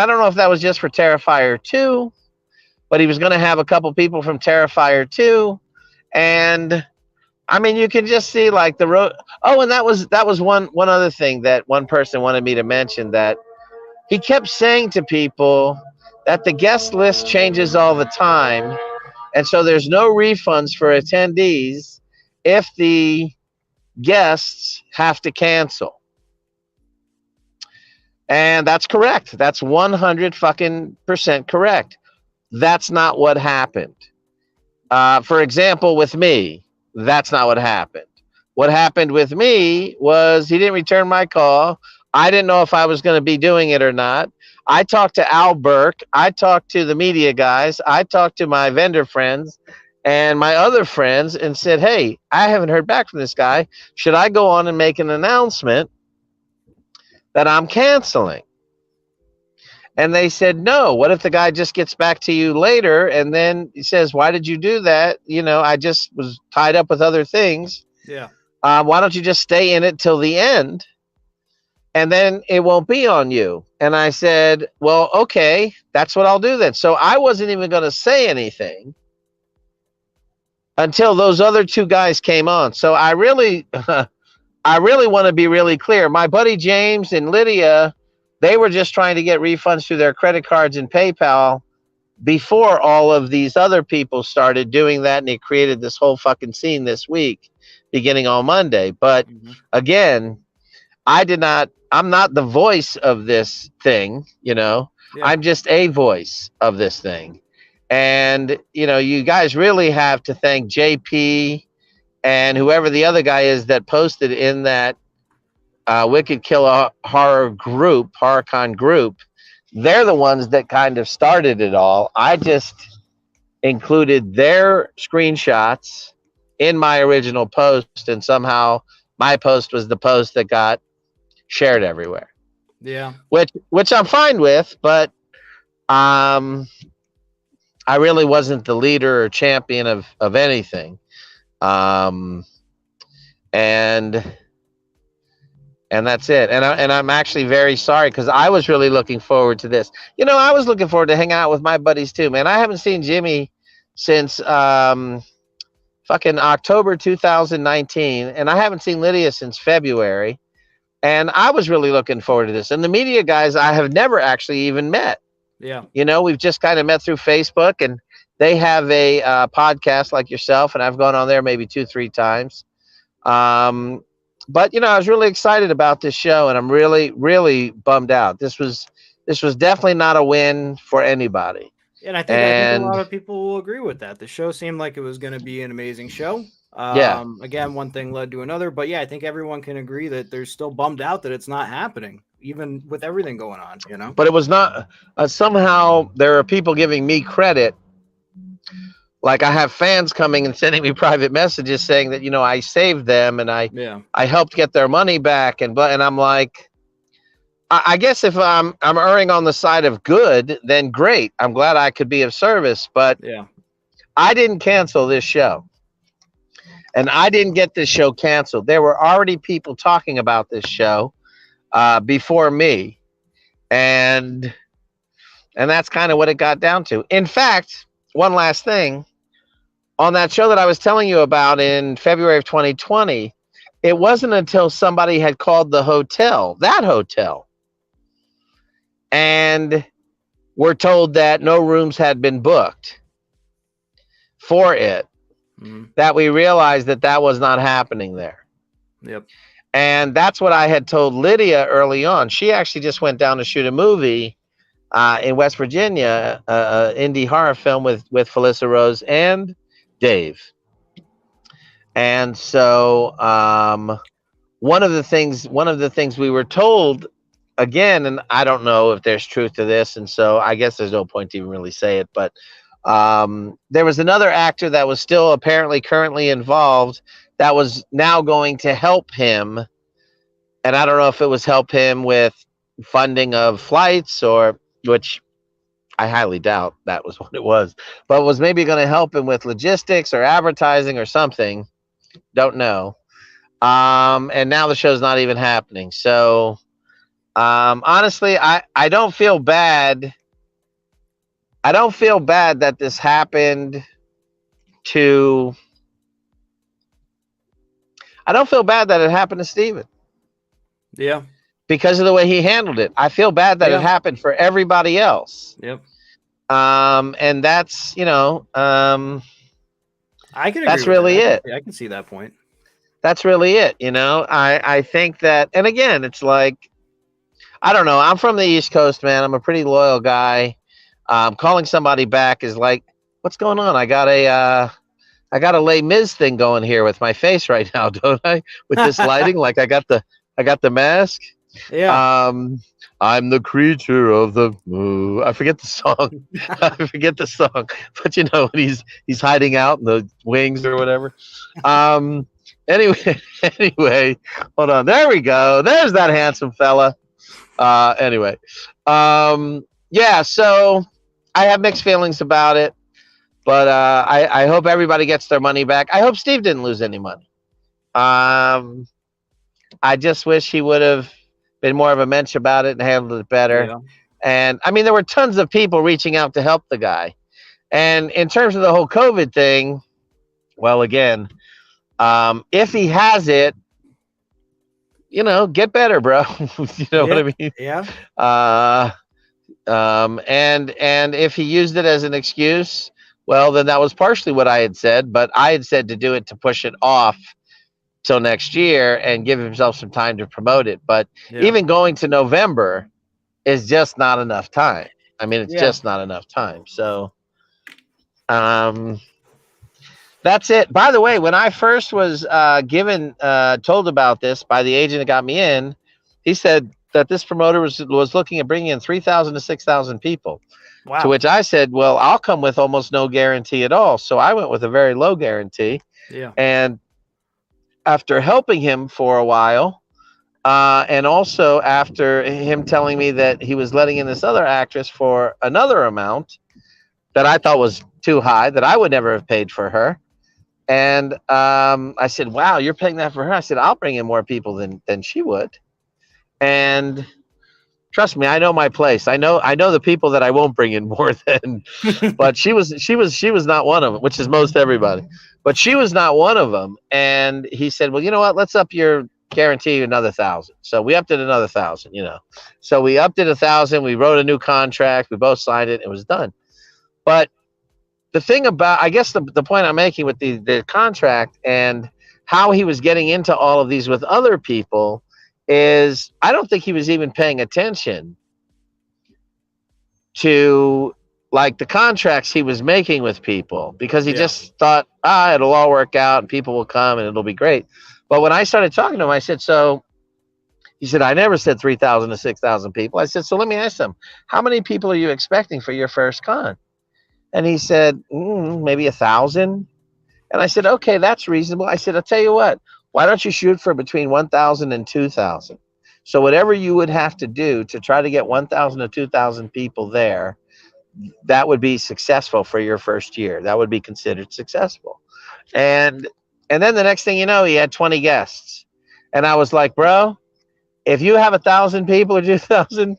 don't know if that was just for Terrifier 2, but he was going to have a couple people from Terrifier 2, and I mean, you can just see like the road. Oh, and that was one other thing that one person wanted me to mention, that he kept saying to people that the guest list changes all the time, and so there's no refunds for attendees if the guests have to cancel. And that's correct. That's 100% correct. That's not what happened. For example, with me, that's not what happened. What happened with me was he didn't return my call. I didn't know if I was going to be doing it or not. I talked to Al Burke. I talked to the media guys. I talked to my vendor friends and my other friends and said, hey, I haven't heard back from this guy. Should I go on and make an announcement that I'm canceling? And they said, no. What if the guy just gets back to you later and then he says, why did you do that? You know, I just was tied up with other things. Yeah. Why don't you just stay in it till the end? And then it won't be on you. And I said, well, okay, that's what I'll do then. So I wasn't even going to say anything until those other two guys came on. So I really want to be really clear. My buddy James and Lydia, they were just trying to get refunds through their credit cards and PayPal before all of these other people started doing that, and it created this whole fucking scene this week, beginning on Monday. But again, I'm not the voice of this thing, you know. Yeah. I'm just a voice of this thing. And, you know, you guys really have to thank JP and whoever the other guy is that posted in that Wicked Killah HorrorCon group. They're the ones that kind of started it all. I just included their screenshots in my original post, and somehow my post was the post that got shared everywhere. Yeah. Which I'm fine with, but I really wasn't the leader or champion of anything. And that's it. And I'm actually very sorry, because I was really looking forward to this. You know, I was looking forward to hanging out with my buddies too, man. I haven't seen Jimmy since fucking October 2019, and I haven't seen Lydia since February. And I was really looking forward to this. And the media guys I have never actually even met. Yeah. You know, we've just kind of met through Facebook, and they have a podcast like yourself, and I've gone on there maybe 2-3 times. But, you know, I was really excited about this show, and I'm really, really bummed out. This was definitely not a win for anybody. And I think a lot of people will agree with that. The show seemed like it was going to be an amazing show. Yeah. Again, one thing led to another. But, yeah, I think everyone can agree that they're still bummed out that it's not happening, even with everything going on, you know? But it was not somehow there are people giving me credit. Like, I have fans coming and sending me private messages saying that, you know, I saved them and I helped get their money back. And I'm like, I guess if I'm erring on the side of good, then great. I'm glad I could be of service. But I didn't cancel this show. And I didn't get this show canceled. There were already people talking about this show before me, and that's kind of what it got down to. In fact, one last thing, on that show that I was telling you about in February of 2020, it wasn't until somebody had called the hotel, that hotel, and were told that no rooms had been booked for it, that we realized that that was not happening there. Yep. And that's what I had told Lydia early on. She actually just went down to shoot a movie in West Virginia, indie horror film with Felissa Rose and Dave. And so one of the things we were told, again, and I don't know if there's truth to this, and so I guess there's no point to even really say it, but there was another actor that was still apparently currently involved that was now going to help him. And I don't know if it was help him with funding of flights, or, which I highly doubt that was what it was, but was maybe going to help him with logistics or advertising or something. Don't know. And now the show's not even happening. So honestly, I don't feel bad. I don't feel bad that this happened to. I don't feel bad that it happened to Steven. Yeah. Because of the way he handled it. I feel bad that it happened for everybody else. Yep. And that's, I can agree. That's really it. I can see that point. That's really it. I think that, and again, it's like, I don't know. I'm from the East Coast, man. I'm a pretty loyal guy. Calling somebody back is like, what's going on? I got a Les Mis thing going here with my face right now, don't I? With this lighting, like I got the mask. Yeah. I'm the creature of the moon. I forget the song. But when he's hiding out in the wings or whatever. Anyway, hold on. There we go. There's that handsome fella. Anyway. Yeah, so I have mixed feelings about it. But I hope everybody gets their money back. I hope Steve didn't lose any money. I just wish he would have been more of a mensch about it and handled it better. Yeah. And I mean, there were tons of people reaching out to help the guy. And in terms of the whole COVID thing, well, again, if he has it, get better, bro. What I mean? Yeah. And if he used it as an excuse, well, then that was partially what I had said, but I had said to do it to push it off till next year and give himself some time to promote it. But even going to November is just not enough time. I mean, it's just not enough time. So that's it. By the way, when I first was told about this by the agent that got me in, he said that this promoter was looking at bringing in 3,000 to 6,000 people. Wow. To which I said, well, I'll come with almost no guarantee at all. So I went with a very low guarantee. Yeah. And after helping him for a while, and also after him telling me that he was letting in this other actress for another amount that I thought was too high, that I would never have paid for her. And I said, wow, you're paying that for her? I said, I'll bring in more people than she would. And trust me, I know my place. I know the people that I won't bring in more than. But she was not one of them, which is most everybody. But she was not one of them. And he said, well, you know what? Let's up your guarantee another 1,000. So we upped it another 1,000. So we upped it 1,000. We wrote a new contract. We both signed it. It was done. But the thing about, I guess the point I'm making with the contract and how he was getting into all of these with other people is I don't think he was even paying attention to like the contracts he was making with people, because he just thought, it'll all work out and people will come and it'll be great. But when I started talking to him, I said, he said, I never said 3,000 to 6,000 people. I said, so let me ask them, how many people are you expecting for your first con? And he said, maybe 1,000. And I said, okay, that's reasonable. I said, I'll tell you what, why don't you shoot for between 1,000 and 2,000? So whatever you would have to do to try to get 1,000 to 2,000 people there, that would be successful for your first year. That would be considered successful. And And then the next thing you know, he had 20 guests. And I was like, bro, if you have 1,000 people or 2,000,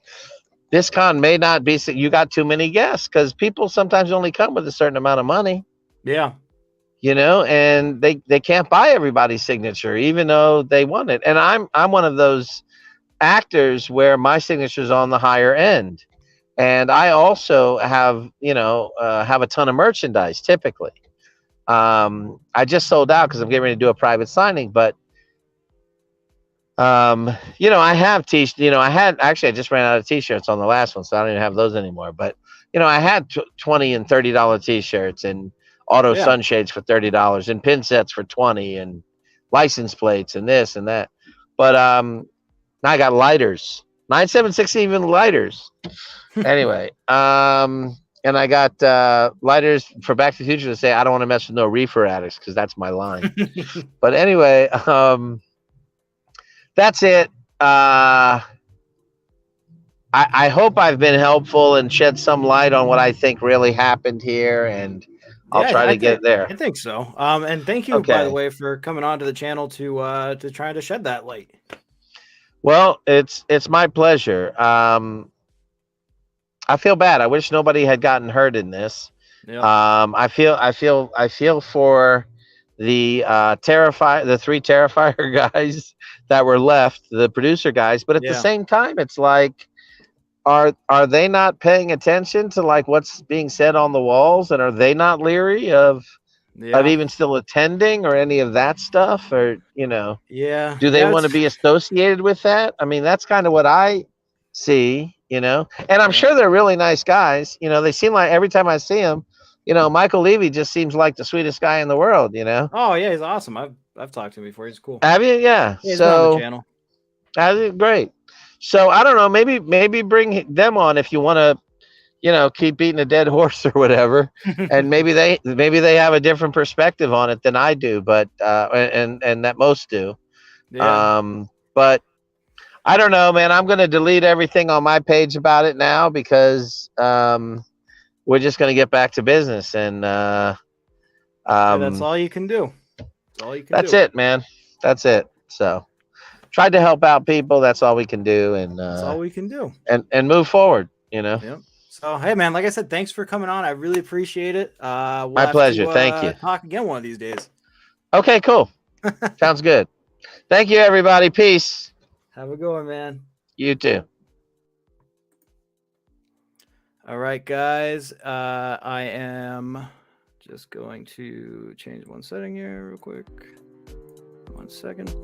this con may not be, you got too many guests, because people sometimes only come with a certain amount of money. Yeah. And they can't buy everybody's signature, even though they want it. And I'm one of those actors where my signature is on the higher end. And I also have, have a ton of merchandise typically. I just sold out because I'm getting ready to do a private signing, but I have I just ran out of t-shirts on the last one, so I don't even have those anymore. But I had $20 and $30 t-shirts and auto sunshades for $30 and pin sets for 20 and license plates and this and that. But now I got lighters, 976 even lighters. Anyway, and I got lighters for Back to the Future to say I don't want to mess with no reefer addicts, because that's my line. But anyway, that's it. I hope I've been helpful and shed some light on what I think really happened here, and I'll try to get there. I think so. And thank you, by the way, for coming on to the channel to try to shed that light. Well, it's my pleasure. I feel bad. I wish nobody had gotten hurt in this. Yeah. I feel for the the 3 Terrifier guys that were left, the producer guys, but at the same time, it's like, are they not paying attention to like what's being said on the walls, and are they not leery of even still attending or any of that stuff, or do they want to be associated with that? I mean, that's kind of what I see, and I'm sure they're really nice guys. They seem like, every time I see them, Michael Levy just seems like the sweetest guy in the world, Oh yeah, he's awesome. I've talked to him before. He's cool. Have you? Yeah. He's on the channel. Great. So I don't know, maybe bring them on if you want to, keep beating a dead horse or whatever. And maybe they have a different perspective on it than I do, but and that most do. Yeah. But I don't know, man. I'm going to delete everything on my page about it now, because we're just going to get back to business, and that's all you can do. That's it, man. That's it. So tried to help out people. That's all we can do, and that's all we can do, and move forward. Yep. So hey, man, like I said, thanks for coming on. I really appreciate it. My pleasure. Thank you. Talk again one of these days. Okay, cool. Sounds good. Thank you, everybody. Peace. Have a good one, man. You too. All right, guys. I am just going to change one setting here real quick. 1 second.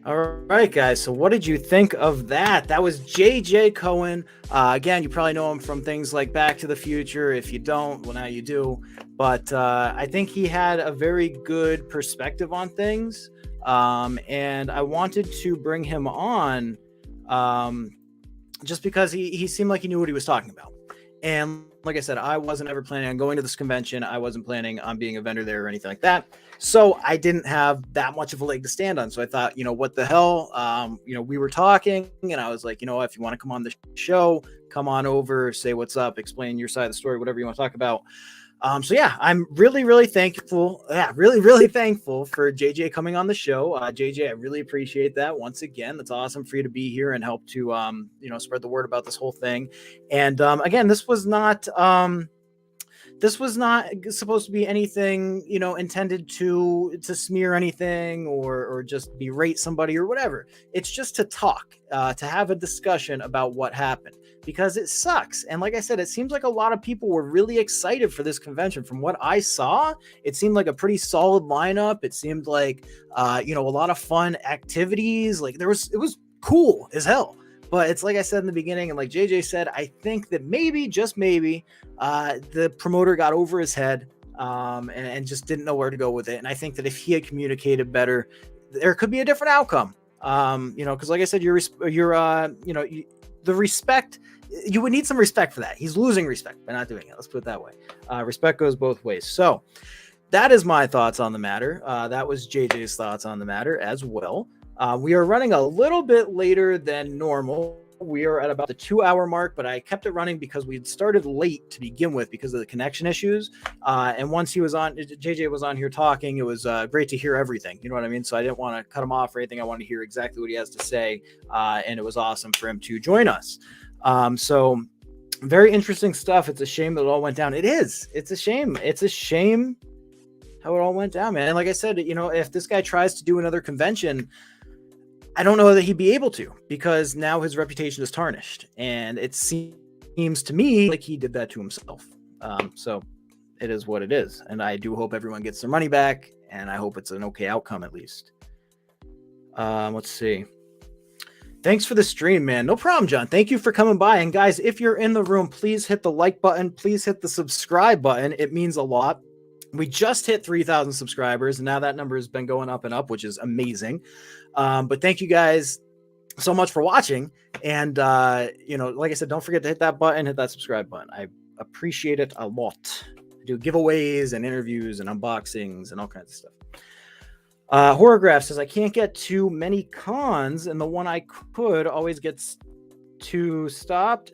All right, guys. So what did you think of that? That was JJ Cohen. Again, you probably know him from things like Back to the Future. If you don't, well, now you do. But I think he had a very good perspective on things. And I wanted to bring him on just because he seemed like he knew what he was talking about. And like I said, I wasn't ever planning on going to this convention. I wasn't planning on being a vendor there or anything like that. So I didn't have that much of a leg to stand on. So I thought, what the hell? We were talking, and I was like, if you want to come on the show, come on over, say what's up, explain your side of the story, whatever you want to talk about. So yeah, I'm really, really thankful. Yeah, really, really thankful for JJ coming on the show. JJ, I really appreciate that. Once again, that's awesome for you to be here and help to, spread the word about this whole thing. And again, this was not supposed to be anything, intended to smear anything or just berate somebody or whatever. It's just to talk, to have a discussion about what happened, because it sucks. And like I said, it seems like a lot of people were really excited for this convention. From what I saw, it seemed like a pretty solid lineup. It seemed like, a lot of fun activities. Like it was cool as hell. But it's like I said in the beginning, and like JJ said, I think that maybe, just maybe, the promoter got over his head and just didn't know where to go with it. And I think that if he had communicated better, there could be a different outcome. Because like I said, the respect, you would need some respect for that. He's losing respect by not doing it. Let's put it that way. Respect goes both ways. So that is my thoughts on the matter. That was JJ's thoughts on the matter as well. We are running a little bit later than normal. we are at about the 2-hour mark, but I kept it running because we had started late to begin with because of the connection issues. And once JJ was on here talking, it was great to hear everything. You know what I mean? So I didn't want to cut him off or anything. I wanted to hear exactly what he has to say. And it was awesome for him to join us. So very interesting stuff. It's a shame that it all went down. It is. It's a shame. It's a shame how it all went down, man. And like I said, if this guy tries to do another convention, I don't know that he'd be able to, because now his reputation is tarnished, and it seems to me like he did that to himself. So it is what it is, and I do hope everyone gets their money back, and I hope it's an okay outcome at least. Let's see. Thanks for the stream, man. No problem, John. Thank you for coming by. And guys, if you're in the room, please hit the like button. Please hit the subscribe button. It means a lot. We just hit 3,000 subscribers, and now that number has been going up and up, which is amazing. But thank you guys so much for watching. And, like I said, don't forget to hit that button, hit that subscribe button. I appreciate it a lot. I do giveaways and interviews and unboxings and all kinds of stuff. Horrorgraph says, I can't get too many cons, and the one I could always gets stopped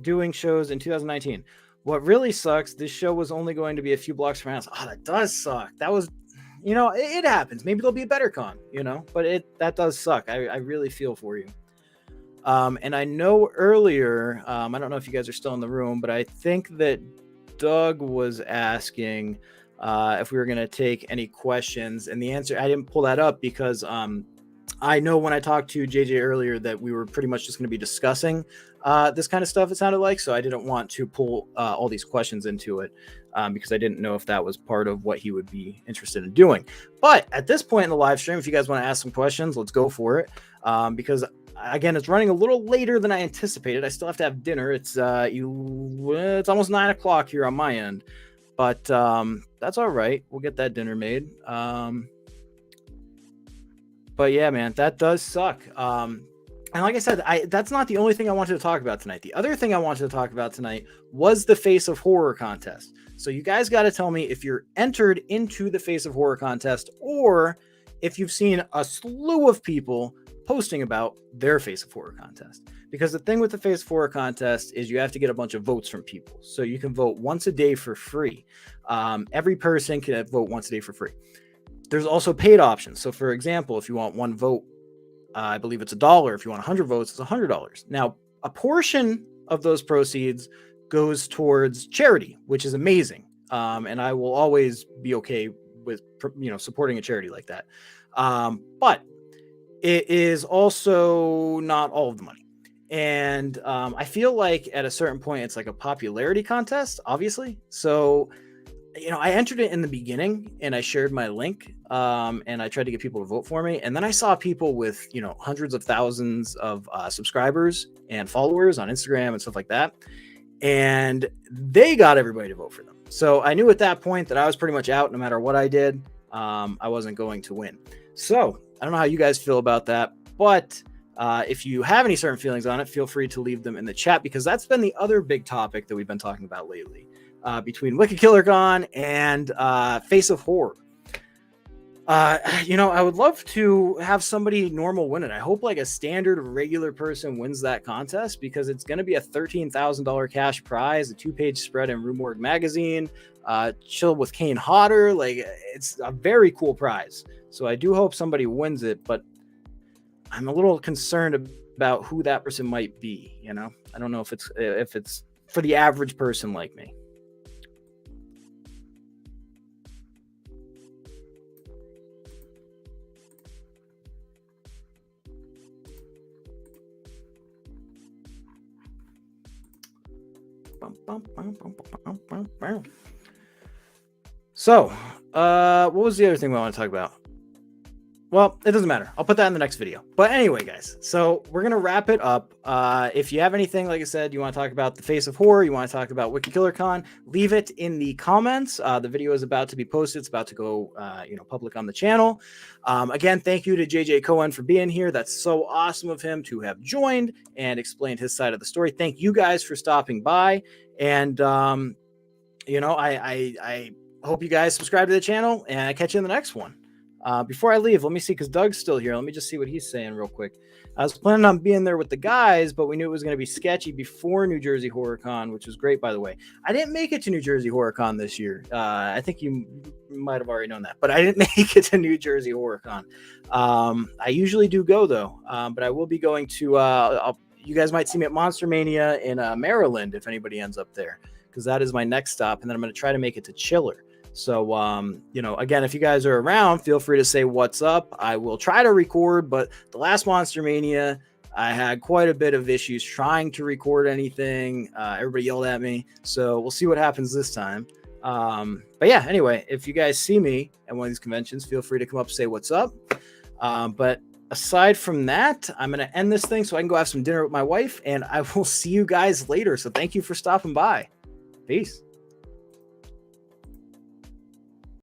doing shows in 2019. What really sucks, this show was only going to be a few blocks from my house. Oh, that does suck. That was, it happens. Maybe there'll be a better con, but that does suck. I really feel for you. And I know earlier, I don't know if you guys are still in the room, but I think that Doug was asking if we were going to take any questions. And the answer, I didn't pull that up because I know when I talked to JJ earlier that we were pretty much just going to be discussing this kind of stuff, it sounded like. So I didn't want to pull all these questions into it because I didn't know if that was part of what he would be interested in doing. But at this point in the live stream, if you guys want to ask some questions, let's go for it. Because again, it's running a little later than I anticipated. I still have to have dinner. It's almost 9 o'clock here on my end, but that's all right. We'll get that dinner made. But yeah, man, that does suck. And like I said, that's not the only thing I wanted to talk about tonight. The other thing I wanted to talk about tonight was the Face of Horror contest. So you guys got to tell me if you're entered into the Face of Horror contest, or if you've seen a slew of people posting about their Face of Horror contest. Because the thing with the Face of Horror contest is you have to get a bunch of votes from people. So you can vote once a day for free. Every person can vote once a day for free. There's also paid options. So for example, if you want one vote, I believe it's $1. If you want 100 votes, it's $100. Now, a portion of those proceeds goes towards charity, which is amazing. And I will always be okay with, supporting a charity like that. But it is also not all of the money. And I feel like at a certain point, it's like a popularity contest, obviously. So, I entered it in the beginning and I shared my link and I tried to get people to vote for me. And then I saw people with, hundreds of thousands of subscribers and followers on Instagram and stuff like that. And they got everybody to vote for them. So I knew at that point that I was pretty much out. No matter what I did, I wasn't going to win. So I don't know how you guys feel about that, but if you have any certain feelings on it, feel free to leave them in the chat, because that's been the other big topic that we've been talking about lately. Between Wicked Killer Con and Face of Horror. I would love to have somebody normal win it. I hope like a standard regular person wins that contest, because it's going to be a $13,000 cash prize, a 2-page spread in Rue Morgue magazine, Chill with Kane Hodder. Like, it's a very cool prize. So I do hope somebody wins it, but I'm a little concerned about who that person might be. I don't know if it's for the average person like me. So, what was the other thing we want to talk about? Well, it doesn't matter. I'll put that in the next video. But anyway, guys, so we're going to wrap it up. If you have anything, like I said, you want to talk about the Face of Horror, you want to talk about Wicked Killer Con, leave it in the comments. The video is about to be posted. It's about to go, public on the channel. Again, thank you to JJ Cohen for being here. That's so awesome of him to have joined and explained his side of the story. Thank you guys for stopping by. And, I hope you guys subscribe to the channel, and I catch you in the next one. Before I leave, let me see, because Doug's still here. Let me just see what he's saying real quick. I was planning on being there with the guys, but we knew it was going to be sketchy before New Jersey Horror Con, which was great, by the way. I didn't make it to New Jersey Horror Con this year. I think you might have already known that, but I didn't make it to New Jersey Horror Con. I usually do go, though, but I will be going to, you guys might see me at Monster Mania in Maryland if anybody ends up there, because that is my next stop, and then I'm going to try to make it to Chiller. So, again, if you guys are around, feel free to say what's up. I will try to record, but the last Monster Mania, I had quite a bit of issues trying to record anything. Everybody yelled at me. So we'll see what happens this time. But yeah, anyway, if you guys see me at one of these conventions, feel free to come up and say what's up. But aside from that, I'm going to end this thing so I can go have some dinner with my wife, and I will see you guys later. So thank you for stopping by. Peace.